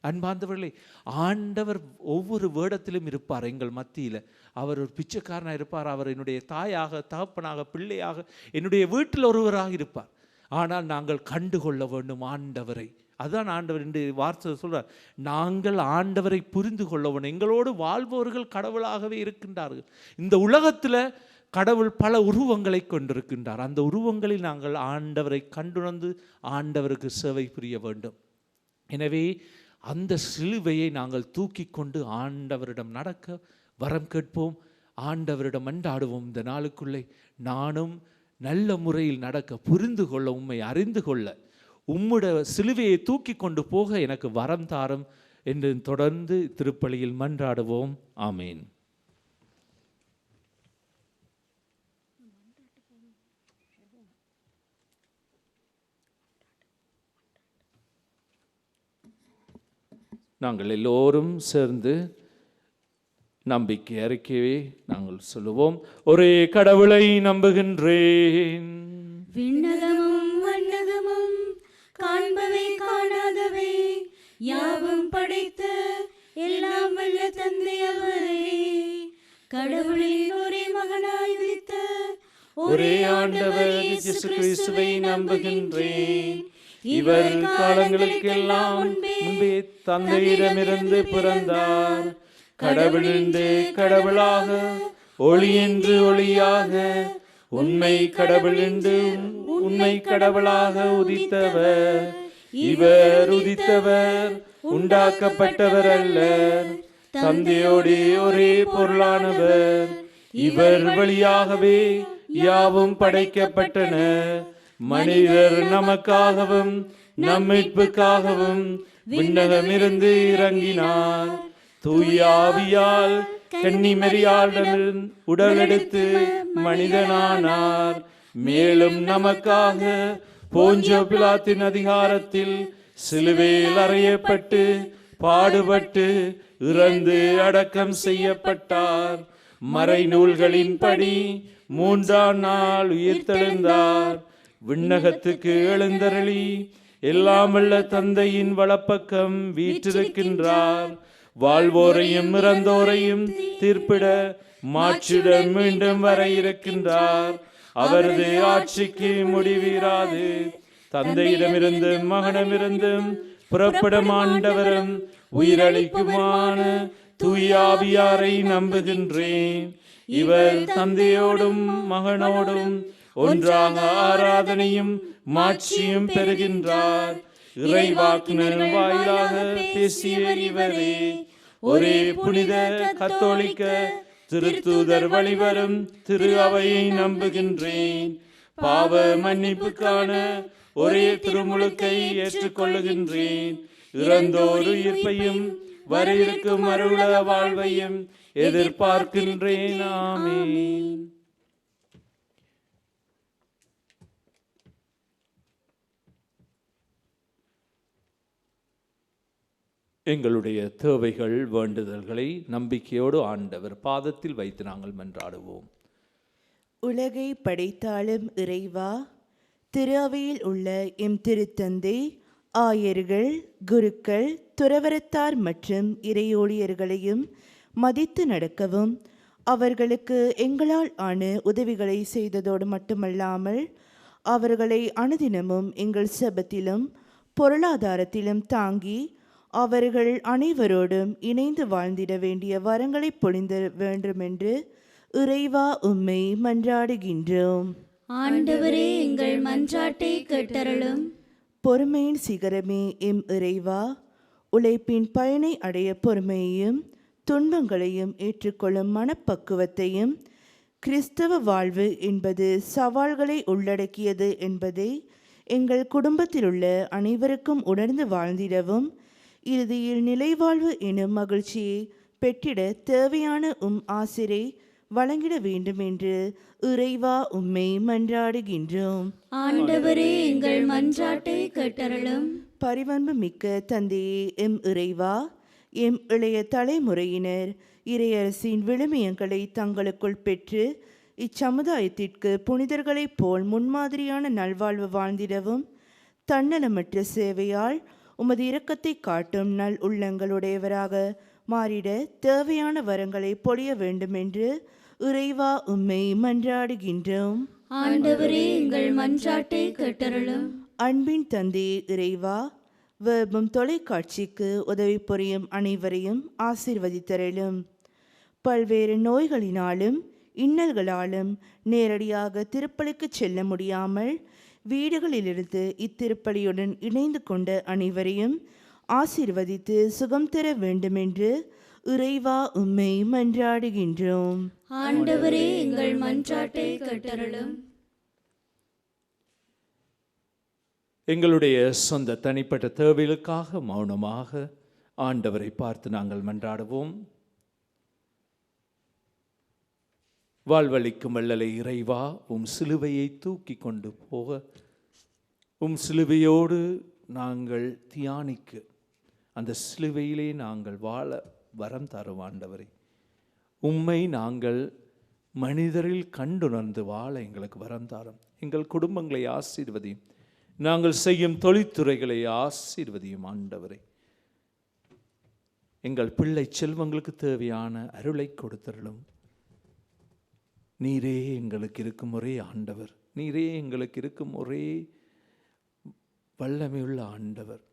[SPEAKER 1] அன்பார்ந்தவர்களே, ஆண்டவர் ஒவ்வொரு வேடத்திலும் இருப்பார் எங்கள் மத்தியில். அவர் ஒரு பிச்சைக்காரனாக இருப்பார், அவர் என்னுடைய தாயாக, தகப்பனாக, பிள்ளையாக, என்னுடைய வீட்டில் ஒருவராக இருப்பார். ஆனால் நாங்கள் கண்டுகொள்ள வேண்டும் ஆண்டவரை. அதுதான் ஆண்டவர் என்று வார்த்தை சொல்றார், நாங்கள் ஆண்டவரை புரிந்து கொள்ளவும். எங்களோடு வாழ்பவர்கள் கடவுளாகவே இருக்கின்றார்கள். இந்த உலகத்தில் கடவுள் பல உருவங்களை கொண்டிருக்கின்றார். அந்த உருவங்களில் நாங்கள் ஆண்டவரை கண்டுணர்ந்து ஆண்டவருக்கு சேவை புரிய வேண்டும். எனவே அந்த சிலுவையை நாங்கள் தூக்கி கொண்டு ஆண்டவரிடம் நடக்க வரம் கேட்போம், ஆண்டவரிடம் மன்றாடுவோம். இந்த நாளுக்குள்ளே நானும் நல்ல முறையில் நடக்க, புரிந்து கொள்ள, உம்மை அறிந்து கொள்ள, உம்முடைய சிலுவையை தூக்கி கொண்டு போக எனக்கு வரம் தாரும் என்று தொடர்ந்து திருப்பலியில் மன்றாடுவோம். ஆமேன். நாங்கள் எல்லோரும் சேர்ந்து நம்பிக்கை அறிக்கையை நாங்கள் சொல்லுவோம். ஒரே கடவுளை நம்புகின்றேன்,
[SPEAKER 2] விண்ணகமும் மண்ணகமும் காண்பவை காணாதவை யாவும் படைத்த எல்லாம் வல்ல தந்தை அவரே, கடவுளின் ஒரே மகனாய் உதித்த
[SPEAKER 1] ஒரே ஆண்டவர் இயேசு கிறிஸ்துவை நம்புகின்றேன். இவர் காலங்களுக்கெல்லாம் முன்பே தந்தையிடமிருந்து பிறந்தார், கடவுளின்று கடவுளாக, ஒளி என்று ஒளியாக, உண்மை கடவுள் என்று உண்மை கடவுளாக உதித்தவர். இவர் உதித்தவர், உண்டாக்கப்பட்டவர் அல்ல, தந்தையோடு ஒரே பொருளானவர். இவர் வழியாகவே யாவும் படைக்கப்பட்டன. மனிதர் நமக்காகவும் நம் மீட்புக்காகவும் விண்ணகமிருந்து இறங்கினார். தூய ஆவியால் கன்னிமரியாளிடம் உடலெடுத்து மனிதனானார். மேலும் நமக்காக போஞ்சோ பிலாத்தின் அதிகாரத்தில் சிலுவையில் அறையப்பட்டு பாடுபட்டு இறந்து அடக்கம் செய்யப்பட்டார். மறைநூல்களின்படி 3ஆம் நாள் உயிர்த்தெழுந்தார். விண்ணகத்துக்கு எழுந்தருளி எல்லாம் வல்ல தந்தையின் வலப்பக்கம் வீற்றிருக்கின்றார். வாழ்வோரையும் இறந்தோரையும் தீர்ப்பிட மாற்றிடம் மீண்டும் வர இருக்கின்றார். அவரது ஆட்சிக்கு முடிவீராது. தந்தையிடமிருந்தும் மகனிடமிருந்தும் புறப்படும் ஆண்டவரும் உயிரளிக்குமான தூய ஆவியாரை நம்புகின்றேன். இவர் தந்தையோடும் மகனோடும் ஒன்றாக ஆராதனையும் மாட்சியும் பெறுகின்றார். இறைவாக்கினர் வாயிலாக பேசிய இவரே, ஒரே புனித கத்தோலிக்க திருத்தூதர் வழிவரும் திரு அவையை நம்புகின்றேன். பாவ மன்னிப்புக்கான ஒரே திருமுழுக்கை ஏற்றுக்கொள்ளுகின்றேன். இறந்தோர் உயிர்ப்பையும் வரவிருக்கும் அருள வாழ்வையும் எதிர்பார்க்கின்றேன். ஆமென். எங்களுடைய தேவைகள் வேண்டுதல்களை நம்பிக்கையோடு ஆண்டவர் பாதத்தில் வைத்து நாங்கள் மன்றாடுவோம்.
[SPEAKER 4] உலகை படைத்தாலும் இறைவா, திரு அவையில் உள்ள எம் திருத்தந்தை, ஆயர்கள், குருக்கள், துறவரத்தார் மற்றும் இறையோழியர்களையும் மதித்து நடக்கவும், அவர்களுக்கு எங்களால் ஆன உதவிகளை செய்ததோடு மட்டுமல்லாமல் அவர்களை அனுதினமும் எங்கள் செபத்திலும் பொருளாதாரத்திலும் தாங்கி அவர்கள் அனைவரோடும் இணைந்து வாழ்ந்திட வேண்டிய வரங்களை பொழிந்த வேண்டுமென்று இறைவா உம்மை மன்றாடுகின்றோம்.
[SPEAKER 2] ஆண்டவரே, எங்கள் மன்றாட்டை கேட்டருளும்.
[SPEAKER 4] பொறுமையின் சிகரமே எம் இறைவா, உழைப்பின் பயனை அடைய பொறுமையையும் துன்பங்களையும் ஏற்றுக்கொள்ளும் மனப்பக்குவத்தையும், கிறிஸ்தவ வாழ்வு என்பது சவால்களை உள்ளடக்கியது என்பதை எங்கள் குடும்பத்திலுள்ள அனைவருக்கும் உணர்ந்து வாழ்ந்திடவும், இறுதியில் நிலைவாழ்வு எனும் மகிழ்ச்சியை பெற்றிட தேவையான உம் ஆசிரை வழங்கிட வேண்டும் என்று இறைவா உம்மை மன்றாடுகின்றோம்.
[SPEAKER 2] ஆண்டவரே, எங்கள் மன்றாட்டை கேட்டருளும்.
[SPEAKER 4] பரிவன்பு மிக்க தந்தையே எம் இறைவா, எம் இளைய தலைமுறையினர் இறையரசின் விழுமியங்களை தங்களுக்குள் பெற்று இச்சமுதாயத்திற்கு புனிதர்களைப் போல் முன்மாதிரியான நல்வாழ்வு வாழ்ந்திடவும், தன்னலமற்ற சேவையால் உமது இரக்கத்தை காட்டும் நல் உள்ளங்களுடையவராக மாறிட தேவையான வரங்களை பொழிய வேண்டும் என்று இறைவா உம்மை மன்றாடுகின்றோம்.
[SPEAKER 2] ஆண்டவரே, எங்கள் மன்றாட்டை கேட்டருளும்.
[SPEAKER 4] அன்பின் தந்தையே இறைவா, வேர்பும் தொலைக்காட்சிக்கு உதவி புரியும் அனைவரையும் ஆசீர்வதித்தருளும். பல்வேறு நோய்களினாலும் இன்னல்களாலும் நேரடியாக திருப்பலிக்கு செல்ல முடியாமல் வீடுகளிலிருந்து இத்திருப்பலியுடன் இணைந்து கொண்ட அனைவரையும் ஆசீர்வதித்து சுகம் தர வேண்டுமென்று இறைவா உம்மை மன்றாடுகின்றோம்.
[SPEAKER 2] ஆண்டவரே, எங்கள் மன்றாட்டை கேட்டருளும்.
[SPEAKER 1] எங்களுடைய சொந்த தனிப்பட்ட தேவைகளுக்காக மௌனமாக ஆண்டவரை பார்த்து நாங்கள் மன்றாடுவோம். வாழ்வளிக்கும் வள்ளலை இறைவா, உம் சிலுவையை தூக்கி கொண்டு போக, உம் சிலுவையோடு நாங்கள் தியானிக்க, அந்த சிலுவையிலே நாங்கள் வாழ வரம் தரும் ஆண்டவரை. உம்மை நாங்கள் மனிதரில் கண்டுணர்ந்து வாழ எங்களுக்கு வரம் தாரும். எங்கள் குடும்பங்களை ஆசீர்வதியும், நாங்கள் செய்யும் தொழில்துறைகளை ஆசீர்வதியும் ஆண்டவரை. எங்கள் பிள்ளை செல்வங்களுக்கு தேவையான அருளை கொடுத்தருளும். நீரே எங்களுக்கு இருக்கும் ஒரே ஆண்டவர், நீரே எங்களுக்கு இருக்கும் ஒரே வல்லமையுள்ள ஆண்டவர்.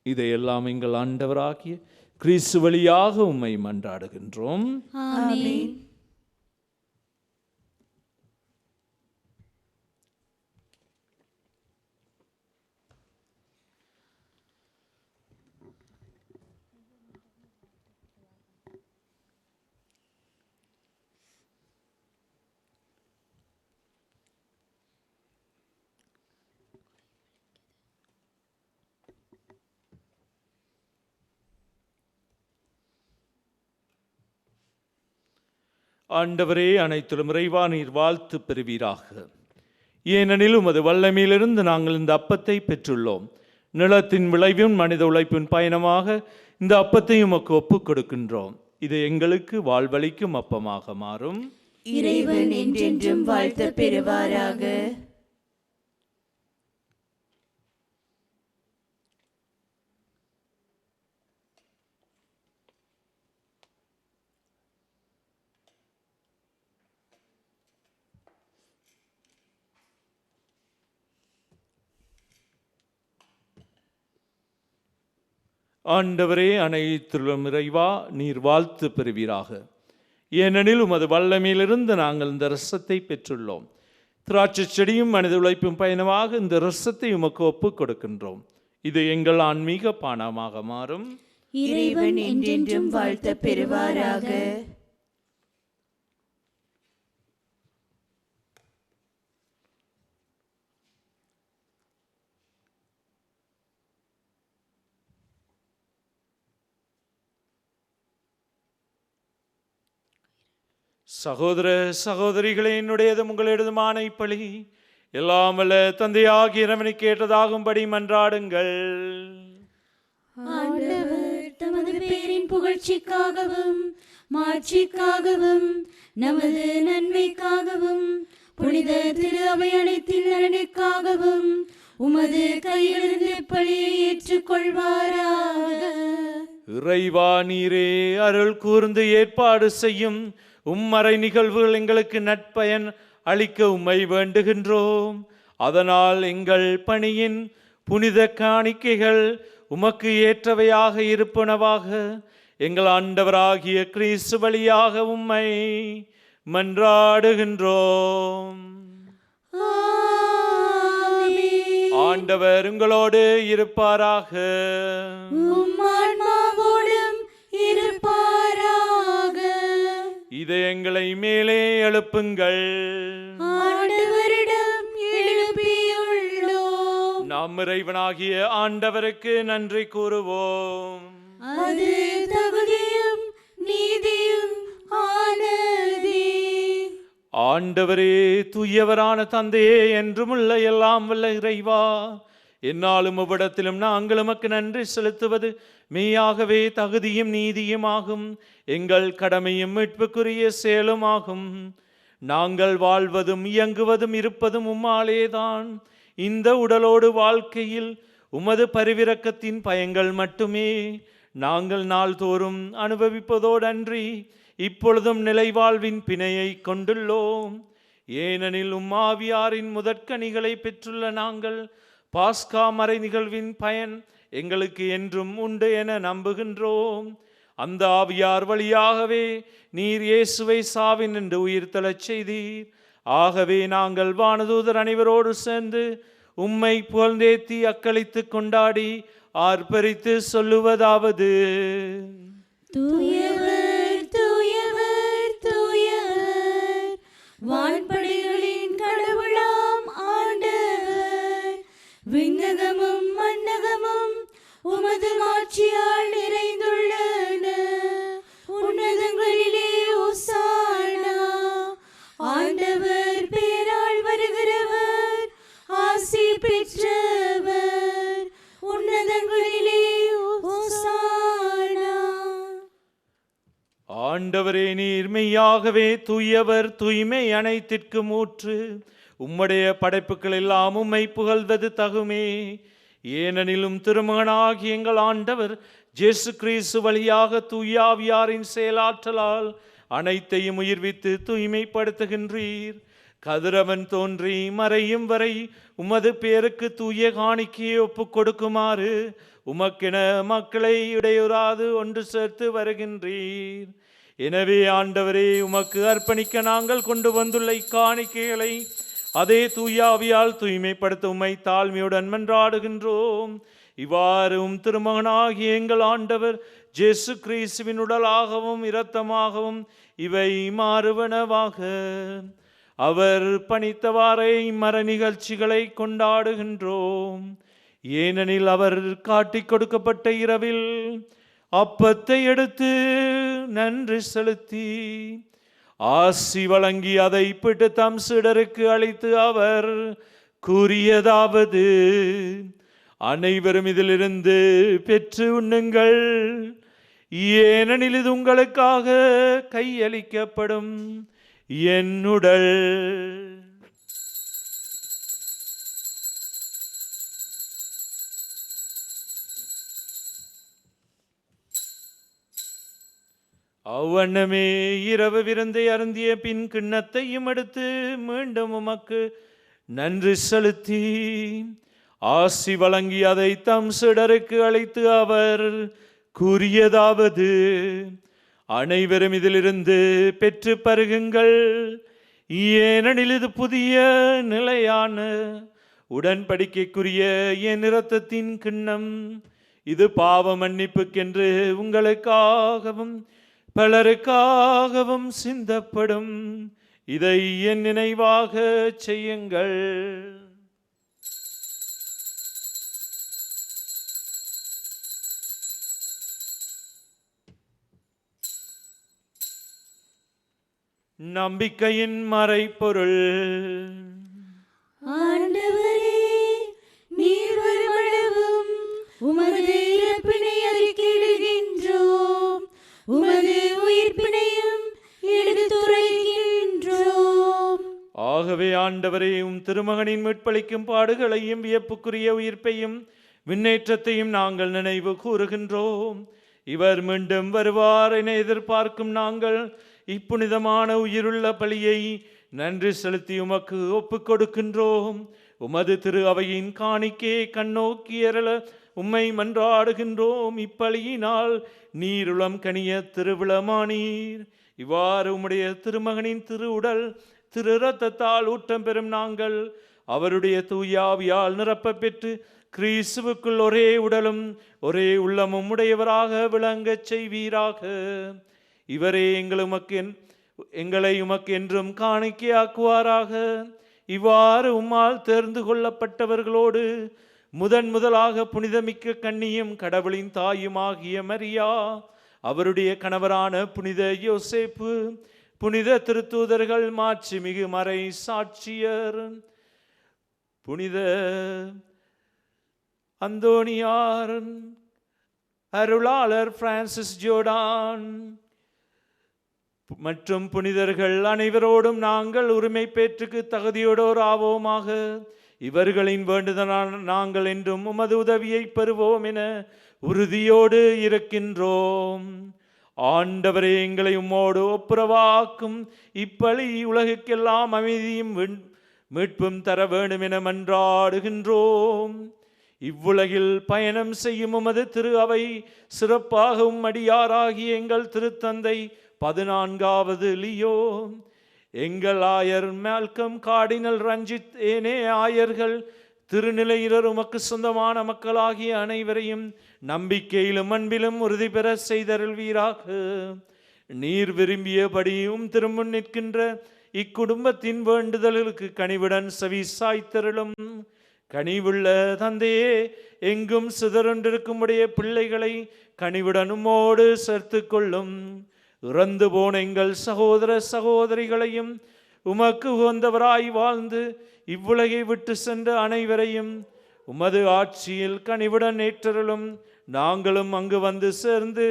[SPEAKER 1] இதையெல்லாம் எங்கள் ஆண்டவராகிய கிறிஸ்து வழியாக உம்மை மன்றாடுகின்றோம்.
[SPEAKER 2] ஆமென்.
[SPEAKER 1] ஆண்டவரே, அனைத்திலும் இறைவா நீர் வாழ்த்து பெறுவீராக. ஏனெனில் உமது வல்லமையிலிருந்து நாங்கள் இந்த அப்பத்தை பெற்றுள்ளோம். நிலத்தின் விளைவும் மனித உழைப்பின் பயணமாக இந்த அப்பத்தை உமக்கு ஒப்புக் கொடுக்கின்றோம். இது எங்களுக்கு வாழ்வளிக்கும் அப்பமாக மாறும்.
[SPEAKER 4] இறைவன் என்றென்றும் வாழ்த்த பெறுவாராக.
[SPEAKER 1] ஆண்டவரே, அனைத்திலும் இறைவா நீர் வாழ்த்து பெறுவீராக. ஏனெனில் உமது வல்லமையிலிருந்து நாங்கள் இந்த இரசத்தை பெற்றுள்ளோம். திராட்சை செடியும் மனித உழைப்பும் பயணமாக இந்த இரசத்தை உமக்கு ஒப்புக் கொடுக்கின்றோம். இது எங்கள் ஆன்மீக பானமாக மாறும்.
[SPEAKER 4] இறைவன் என்றென்றும் வாழ்த்த பெறுவாராக.
[SPEAKER 1] சகோதர சகோதரிகளே, என்னுடையதும் உங்களிடதுமான இப்பலி எல்லாம் வல்ல தந்தையாகிய இறைவனை கேட்டதாகும்படி மன்றாடுங்கள்.
[SPEAKER 2] ஆண்டவர் தமது பேரின் புகழ்ச்சிக்காகவும் மாட்சிக்காகவும் நமது நன்மைக்காகவும் புனித திரு அவை அனைத்தின் நலனுக்காகவும் உமது கையிலிருந்து பழியை ஏற்றுக்கொள்வாராக.
[SPEAKER 1] இறைவா, நீரே அருள் கூர்ந்து ஏற்பாடு செய்யும் உம்மறை நிகழ்வுகள் எங்களுக்கு நற்பயன் அளிக்க உம்மை வேண்டுகின்றோம். அதனால் எங்கள் பணியின் புனித காணிக்கைகள் உமக்கு ஏற்றவையாக இருப்பனவாக எங்கள் ஆண்டவராகிய கிறிஸ்து வழியாக உம்மை மன்றாடுகின்றோம். ஆண்டவர் உங்களோடு இருப்பாராக.
[SPEAKER 2] உம் ஆன்மாவோடும் இருப்பாராக.
[SPEAKER 1] இதயங்களை மேலே எழுப்புங்கள்.
[SPEAKER 2] ஆண்டவரிடம் எழுப்பியுள்ளோம்.
[SPEAKER 1] நாம் இறைவனாகிய ஆண்டவருக்கு நன்றி கூறுவோம்.
[SPEAKER 2] அது தகுதியும் நீதியும் ஆனதே.
[SPEAKER 1] ஆண்டவரே, தூயவரான தந்தையே, என்றுமுள்ள எல்லாம் வல்ல இறைவா, என்னாலும் அவ்விடத்திலும் நாங்கள் உமக்கு நன்றி செலுத்துவது மெய்யாகவே தகுதியும் நீதியுமாகும், எங்கள் கடமையும் மீட்புக்குரிய செயலுமாகும். நாங்கள் வாழ்வதும் இயங்குவதும் இருப்பதும் உம்மாலேதான். இந்த உடலோடு வாழ்க்கையில் உமது பரிவிரக்கத்தின் பயன்கள் மட்டுமே நாங்கள் நாள்தோறும் அனுபவிப்பதோடன்றி இப்பொழுதும் நிலைவாழ்வின் பிணையை கொண்டுள்ளோம். ஏனெனில் ஆவியாரின் முதற்கனிகளை பெற்றுள்ள நாங்கள் பாஸ்கா மறை நிகழ்வின் பயன் எங்களுக்கு என்றும் உண்டு என நம்புகின்றோம். அந்த ஆவியார் வழியாகவே நீர் இயேசுவை சாவினின்று உயிர்த்தெழச் செய்தீர். ஆகவே நாங்கள் வானதூதர் அனைவரோடு சேர்ந்து உம்மை புகழ்ந்தேத்தி அக்களித்து கொண்டாடி ஆர்ப்பரித்து சொல்லுவதாவது:
[SPEAKER 2] தூயவர் தூயவர் தூயவர், வான்படைகளின் கடவுளாம் ஆண்டவர். விண்ணகமும் மண்ணகமும் உமது மாட்சியால் நிறைந்துள்ளன. உன்னதங்களிலே ஓசானா. ஆண்டவர் பேரால் வருகிறவர் ஆசி பெற்றவர். உன்னதங்களிலே ஓசானா.
[SPEAKER 1] ஆண்டவரே, நீர் மெய்யாகவே தூயவர், தூய்மை அனைத்திற்கும் ஊற்று. உம்முடைய படைப்புகள் எல்லாம் உம்மை புகழ்வது தகுமே. ஏனெனிலும் திருமகனாகி எங்கள் ஆண்டவர் இயேசு கிறிஸ்து வழியாக தூயாவியாரின் செயலாற்றலால் அனைத்தையும் உயிர்வித்து தூய்மைப்படுத்துகின்றீர். கதிரவன் தோன்றி மறையும் வரை உமது பேருக்கு தூய காணிக்கையை ஒப்புக் கொடுக்குமாறு உமக்கென மக்களை இடையுறாது ஒன்று சேர்த்து வருகின்றீர். எனவே ஆண்டவரே, உமக்கு அர்ப்பணிக்க நாங்கள் கொண்டு வந்துள்ள இக்காணிக்கைகளை அதே தூயாவியால் தூய்மைப்படுத்த உம்மை தாழ்மையுடன் மன்றாடுகின்றோம். இவ்வாறும் திருமகனாகிய எங்கள் ஆண்டவர் இயேசு கிறிஸ்துவின் உடலாகவும் இரத்தமாகவும் இவை மாறுவனவாக. அவர் பணித்தவாறே மர நிகழ்ச்சிகளை கொண்டாடுகின்றோம். ஏனெனில் அவர் காட்டிக் கொடுக்கப்பட்ட இரவில் அப்பத்தை எடுத்து நன்றி செலுத்தி ஆசி வழங்கி அதை பிட்டு தம் சீடருக்கு அளித்து அவர் கூறியதாவது: அனைவரும் இதிலிருந்து பெற்று உண்ணுங்கள். ஏனெனில் இது உங்களுக்காக கையளிக்கப்படும் என் உடல். அவ்வண்ணமே இரவு விருந்தை அருந்திய பின் கிண்ணத்தையும் எடுத்து மீண்டும் உமக்கு நன்றி செலுத்தி ஆசி வழங்கி அதை தம் சீடருக்கு அளித்து அவர் கூறியதாவது: அனைவரும் இதிலிருந்து பெற்று பருகுங்கள். ஏனெனில் இது புதிய நிலையான உடன்படிக்கைக்குரிய என் இரத்தத்தின் கிண்ணம். இது பாவ மன்னிப்புக்கென்று உங்களுக்காகவும் பலருக்காகவும் சிந்தப்படும். இதை என் நினைவாக செய்யுங்கள். நம்பிக்கையின் மறைபொருள்.
[SPEAKER 2] ஆண்டவரே, நீர் வருமளவும் உமது இறப்பினை அறிக்கையிடுகின்றோம், உமது உயிர்ப்பினையும் எடுத்துரைக்கின்றோம்.
[SPEAKER 1] ஆகவே ஆண்டவரே, திருமகனின் மீட்பளிக்கும் பாடுகளையும் வியப்புக்குரிய உயிர்ப்பையும் விண்ணேற்றத்தையும் நாங்கள் நினைவு கூறுகின்றோம். இவர் மீண்டும் வருவார் என எதிர்பார்க்கும் நாங்கள் இப்புனிதமான உயிருள்ள பலியை நன்றி செலுத்தி உமக்கு ஒப்புக் கொடுக்கின்றோம். உமது திரு அவையின் காணிக்கே கண்ணோக்கி அருள உம்மை மன்றாடுகின்றோம். இப்பலியினால் நீருளம் கனிய திருவிழமானீர். இவ்வாறு உம்முடைய திருமகனின் திரு உடல் திரு இரத்தத்தால் ஊட்டம் பெறும் நாங்கள் அவருடைய தூயாவியால் நிரப்ப பெற்று கிறிஸ்துவுக்குள் ஒரே உடலும் ஒரே உள்ளமும் உடையவராக விளங்கச் செய்வீராக. இவரே எங்களை உமக்கு என்றும் காணிக்கையாக்குவாராக. இவ்வாறு உம்மால் தேர்ந்து கொள்ளப்பட்டவர்களோடு முதலாக புனிதமிக்க கன்னியும் கடவுளின் தாயுமாகிய மரியா, அவருடைய கணவரான புனித யோசேப்பு, புனித திருத்தூதர்கள், மாட்சிமிகு மறை சாட்சியர், புனித அந்தோனியார், அருளாளர் பிரான்சிஸ் ஜோர்டான் மற்றும் புனிதர்கள் அனைவரோடும் நாங்கள் உரிமை பேற்றுக்கு தகுதியோடோர் ஆவோமாக. இவர்களின் வேண்டுதலான நாங்கள் என்றும் உமது உதவியை பெறுவோம் என உறுதியோடு இருக்கின்றோம். ஆண்டவரே, எங்களை உம்மோடு ஒப்புரவாக்கும் இப்பலி உலகுக்கெல்லாம் அமைதியும் மீட்பும் தர வேண்டும் என மன்றாடுகின்றோம். இவ்வுலகில் பயணம் செய்யும் உமது திரு அவை சிறப்பாகவும் அடியாராகிய எங்கள் திருத்தந்தை 14வது லியோ, எங்கள் ஆயர் மால்கம், கார்டினல் ரஞ்சித், ஏனே ஆயர்கள், திருநிலையினர், உமக்கு சொந்தமான மக்களாகிய அனைவரையும் நம்பிக்கையிலும் அன்பிலும் உறுதி பெற செய்தருள்வீராக. நீர் விரும்பியபடியும் திரும்ப நிற்கின்ற இக்குடும்பத்தின் வேண்டுதலுக்கு கனிவுடன் செவி சாய்த்தருளும். கனிவுள்ள தந்தையே, எங்கும் சிதறொன்றிருக்கும் உடைய பிள்ளைகளை கனிவுடன் உம்மோடு சேர்த்து கொள்ளும். இறந்து போன எங்கள் சகோதர சகோதரிகளையும் உமக்கு உகந்தவராய் வாழ்ந்து இவ்வுலகை விட்டு சென்ற அனைவரையும் உமது ஆட்சியில் கனிவுடன் ஏற்றருளும். நாங்களும் அங்கு வந்து சேர்ந்து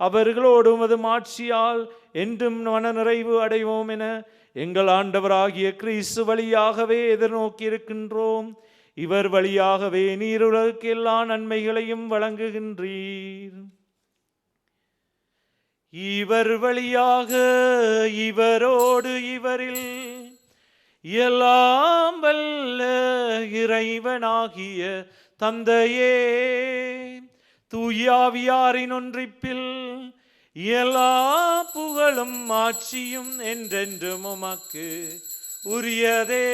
[SPEAKER 1] அவர்களோடு உமது ஆட்சியால் என்றும் மனநிறைவு அடைவோம் என எங்கள் ஆண்டவராகிய கிறிஸ்து வழியாகவே எதிர்நோக்கி இருக்கின்றோம். இவர் வழியாகவே நீர் உலகுக்கு எல்லா நன்மைகளையும் வழங்குகின்றீர். இவர் வழியாக, இவரோடு, இவரில் எல்லாம் வல்ல இறைவனாகிய தந்தையே, தூயாவியாரின் ஒன்றிப்பில் எல்லா புகழும் ஆட்சியும் என்றென்றும் உமக்கு உரியதே.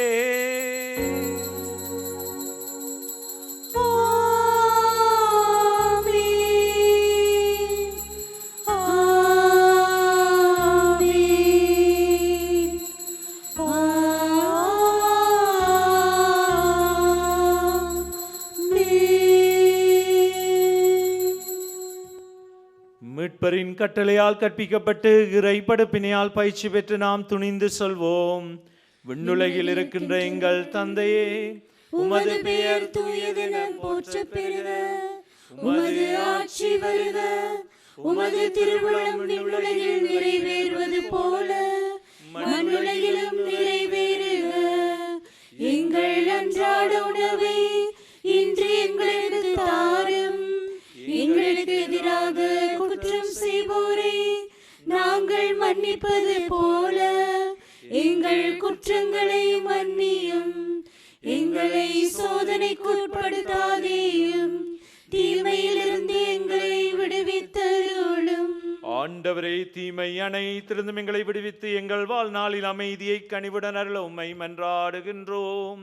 [SPEAKER 1] மீட்பரின் கட்டளையால் கற்பிக்கப்பட்டு இறைபடுப்பினையால் பயிற்சி பெற்று நாம் துணிந்து சொல்வோம். விண்ணுலகில் இருக்கின்ற எங்கள் தந்தையே,
[SPEAKER 2] உமது பெயர் தூயதென போற்றப் பெறுக. உமது ஆட்சி வருக. உமது திருவுளம் விண்ணுலகில் நிறைவேறுவது போல மண்ணுலகிலும் நிறைவேறுக. எங்கள் அன்றாட உணவை இன்று எங்களுக்கு தாரும். எங்களுக்கு எதிராக குற்றம் செய்வோரை நாங்கள் மன்னிப்பது போல எங்கள் குற்றங்களை மன்னியும். எங்களை சோதனைக்குட்படுத்தாதேயும், தீமையிலிருந்து எங்களை விடுவித்தருளும்.
[SPEAKER 1] ஆண்டவரே, தீமை அனைத்திலிருந்தும் எங்களை விடுவித்து எங்கள் வாழ்நாளில் அமைதியை கனிவுடன் அருள உம்மை மன்றாடுகின்றோம்.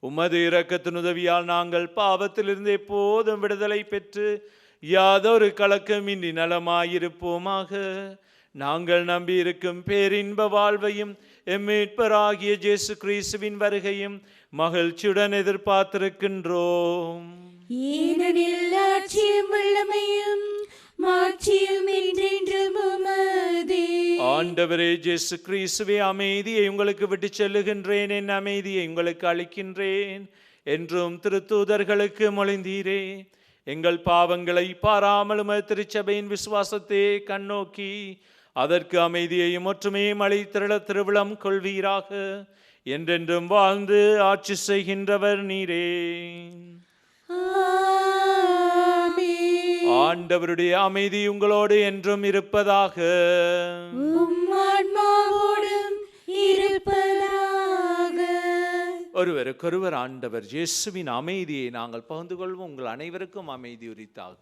[SPEAKER 1] உமது இரக்கத்தின் உதவியால் நாங்கள் பாவத்திலிருந்து எப்போதும் விடுதலை பெற்று யாதொரு கலக்கமின்றி நலமாயிருப்போமாக. நாங்கள் நம்பியிருக்கும் பேரின்ப வாழ்வையும் எம்மீட்பராகிய இயேசு கிறிஸ்துவின் வருகையும் மகிழ்ச்சியுடன் எதிர்பார்த்திருக்கின்றோம்.
[SPEAKER 2] ஏனெனில் ஆட்சியும் வல்லமையும் மாட்சியும் என்றென்றும் உமதே.
[SPEAKER 1] ஆண்டவரே இயேசு கிறிஸ்துவே, அமைதியை உங்களுக்கு விட்டு செல்லுகின்றேன், என் அமைதியை உங்களுக்கு அளிக்கின்றேன் என்றும் திருத்தூதர்களுக்கு மொழிந்தீரே. எங்கள் பாவங்களை பாராமலும் திருச்சபையின் விசுவாசத்தை கண்ணோக்கி அதற்கு அமைதியையும் ஒற்றுமையும் அளித்திருள திருவிழம் கொள்வீராக. என்றென்றும் வாழ்ந்து ஆட்சி செய்கின்றவர் நீரே. ஆண்டவருடைய அமைதி உங்களோடு என்றும் இருப்பதாக.
[SPEAKER 2] ஆன்மாவோடும் இருப்பதாக.
[SPEAKER 1] ஒருவருக்கொருவர் ஆண்டவர் இயேசுவின் அமைதியை நாங்கள் பகிர்ந்து கொள்வோம். உங்கள் அனைவருக்கும் அமைதி உரித்தாக.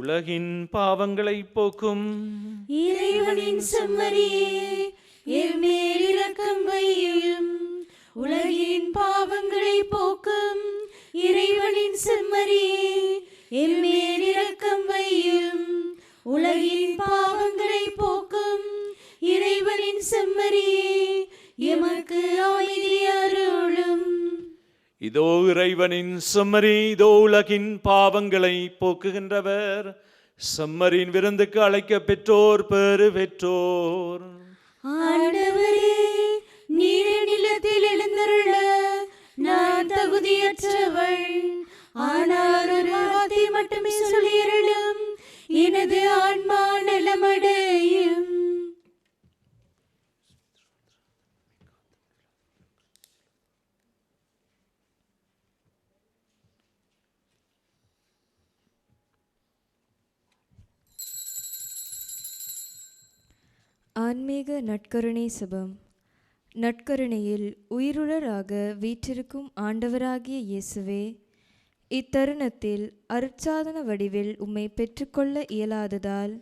[SPEAKER 1] உலகின் பாவங்களை போக்கும்
[SPEAKER 2] இறைவனின் செம்மறியே, என் மேல் இரக்கம் வையும். உலகின் பாவங்களை போக்கும் இறைவனின் செம்மறியே, என் மேல் இரக்கம் வையும். உலகின் பாவங்களை போக்கும் இறைவனின் செம்மறியே, எமக்கு அமைதி அருளும்.
[SPEAKER 1] இதோ இறைவனின் செம்மறி, இதோ உலகின் பாவங்களை போக்குகின்றவர். செம்மறியின் விருந்துக்கு அழைக்க பெற்றோர் பேறு பெற்றோர்.
[SPEAKER 2] ஆண்டவரே, நீர் நிலத்தில் எழுந்தருள நான் தகுதியற்றவள். ஆனால் ஒரு வார்த்தை மட்டுமே சொல்லியருளும், எனது ஆன்மா நலமடையும்.
[SPEAKER 3] ஆன்மீக நற்கருணை சுபம். நற்கருணையில் உயிருள்ளராக வீற்றிருக்கும் ஆண்டவராகிய இயேசுவே, இத்தருணத்தில் அருட்சாதன வடிவில் உம்மை பெற்றுக்கொள்ள இயலாததால்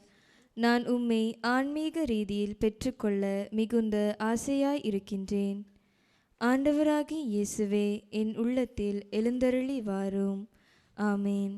[SPEAKER 3] நான் உம்மை ஆன்மீக ரீதியில் பெற்றுக்கொள்ள மிகுந்த ஆசையாய் இருக்கின்றேன். ஆண்டவராகிய இயேசுவே, என் உள்ளத்தில் எழுந்தருளி வாரும். ஆமேன்.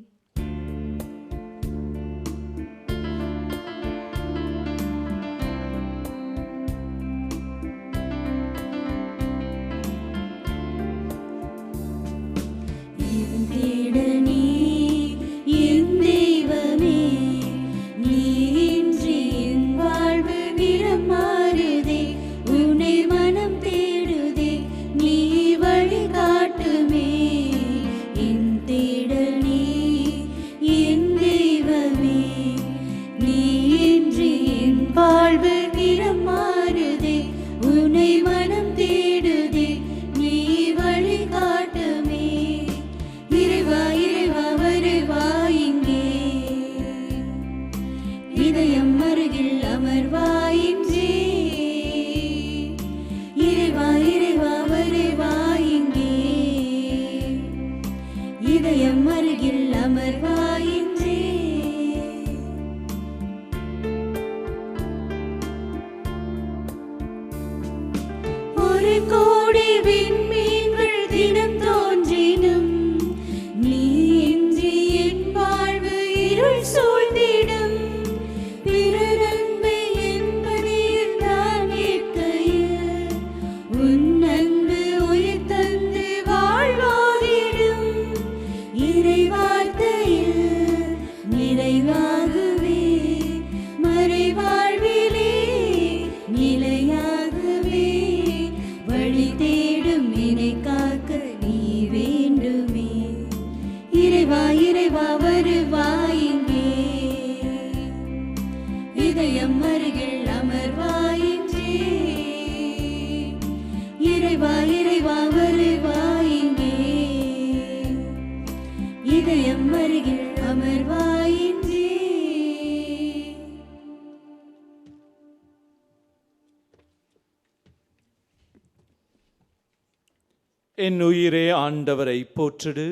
[SPEAKER 1] என் உயிரே ஆண்டவரை போற்றிடு,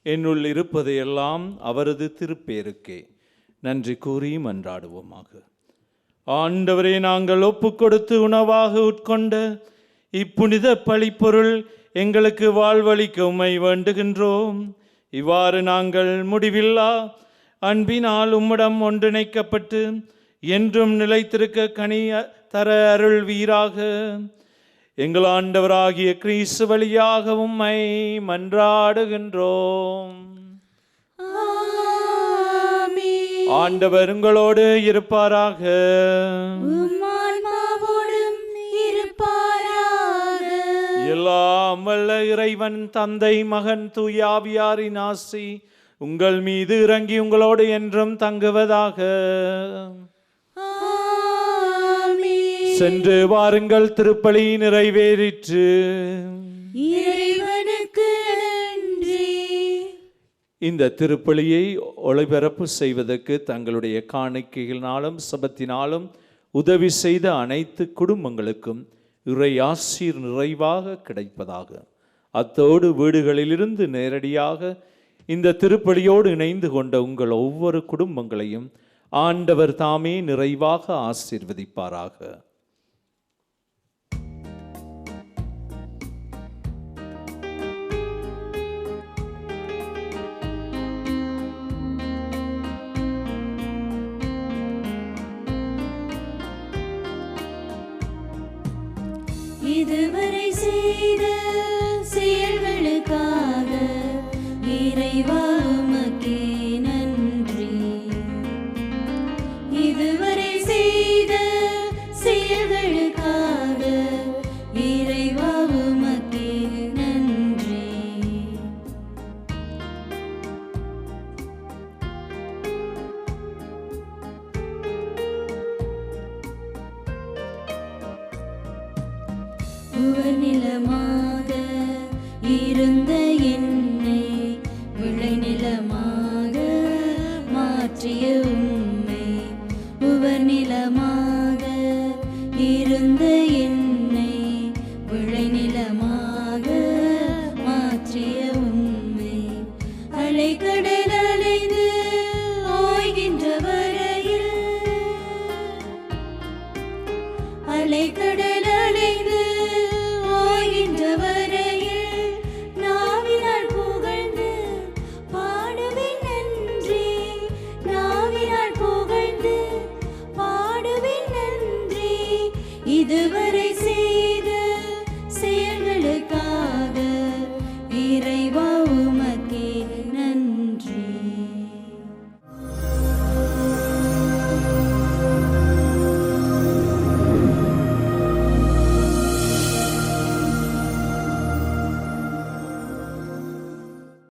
[SPEAKER 1] என்னுள் இருப்பதையெல்லாம் அவரது திருப்பேருக்கே நன்றி கூறி மன்றாடுவோமாக. ஆண்டவரே, நாங்கள் ஒப்புக்கொடுத்து உணவாக உட்கொண்ட இப்புனித பழிப்பொருள் எங்களுக்கு வாழ்வளிக்க உம்மை வேண்டுகின்றோம். இவ்வாறு நாங்கள் முடிவில்லா அன்பினால் உம்மிடம் ஒன்றிணைக்கப்பட்டு என்றும் நிலைத்திருக்க கனி தர அருள் வீராக. எங்கள் ஆண்டவராகிய கிறிஸ்து வழியாக உம்மை மன்றாடுகின்றோம். ஆண்டவர் உங்களோடு இருப்பாராக.
[SPEAKER 2] உம் ஆன்மாவோடும் இருப்பாராக.
[SPEAKER 1] எல்லாம் வல்ல இறைவன் தந்தை மகன் தூய ஆவியாரின் ஆசி உங்கள் மீது இறங்கி உங்களோடு என்றும் தங்குவதாக.
[SPEAKER 2] ஆமென்.
[SPEAKER 1] சென்று வாருங்கள், திருப்பலி நிறைவேறிற்று.
[SPEAKER 2] இறைவனுக்கு நன்றி.
[SPEAKER 1] இந்த திருப்பலியை ஒளிபரப்பு செய்வதற்கு தங்களுடைய காணிக்கைகளினாலும் சபத்தினாலும் உதவி செய்த அனைத்து குடும்பங்களுக்கும் இறை ஆசீர் நிறைவாக கிடைப்பதாக. அத்தோடு வீடுகளிலிருந்து நேரடியாக இந்த திருப்பலியோடு இணைந்து கொண்ட உங்கள் ஒவ்வொரு குடும்பங்களையும் ஆண்டவர் தாமே நிறைவாக ஆசீர்வதிப்பாராக.
[SPEAKER 2] இதுவரை செய்த செயல்களுக்காக இறைவா உமக்கே நன்றி. இதுவரை செய்த செயல்களுக்காக இறைவா உமக்கே நன்றி. உவர்நிலமாக இருந்த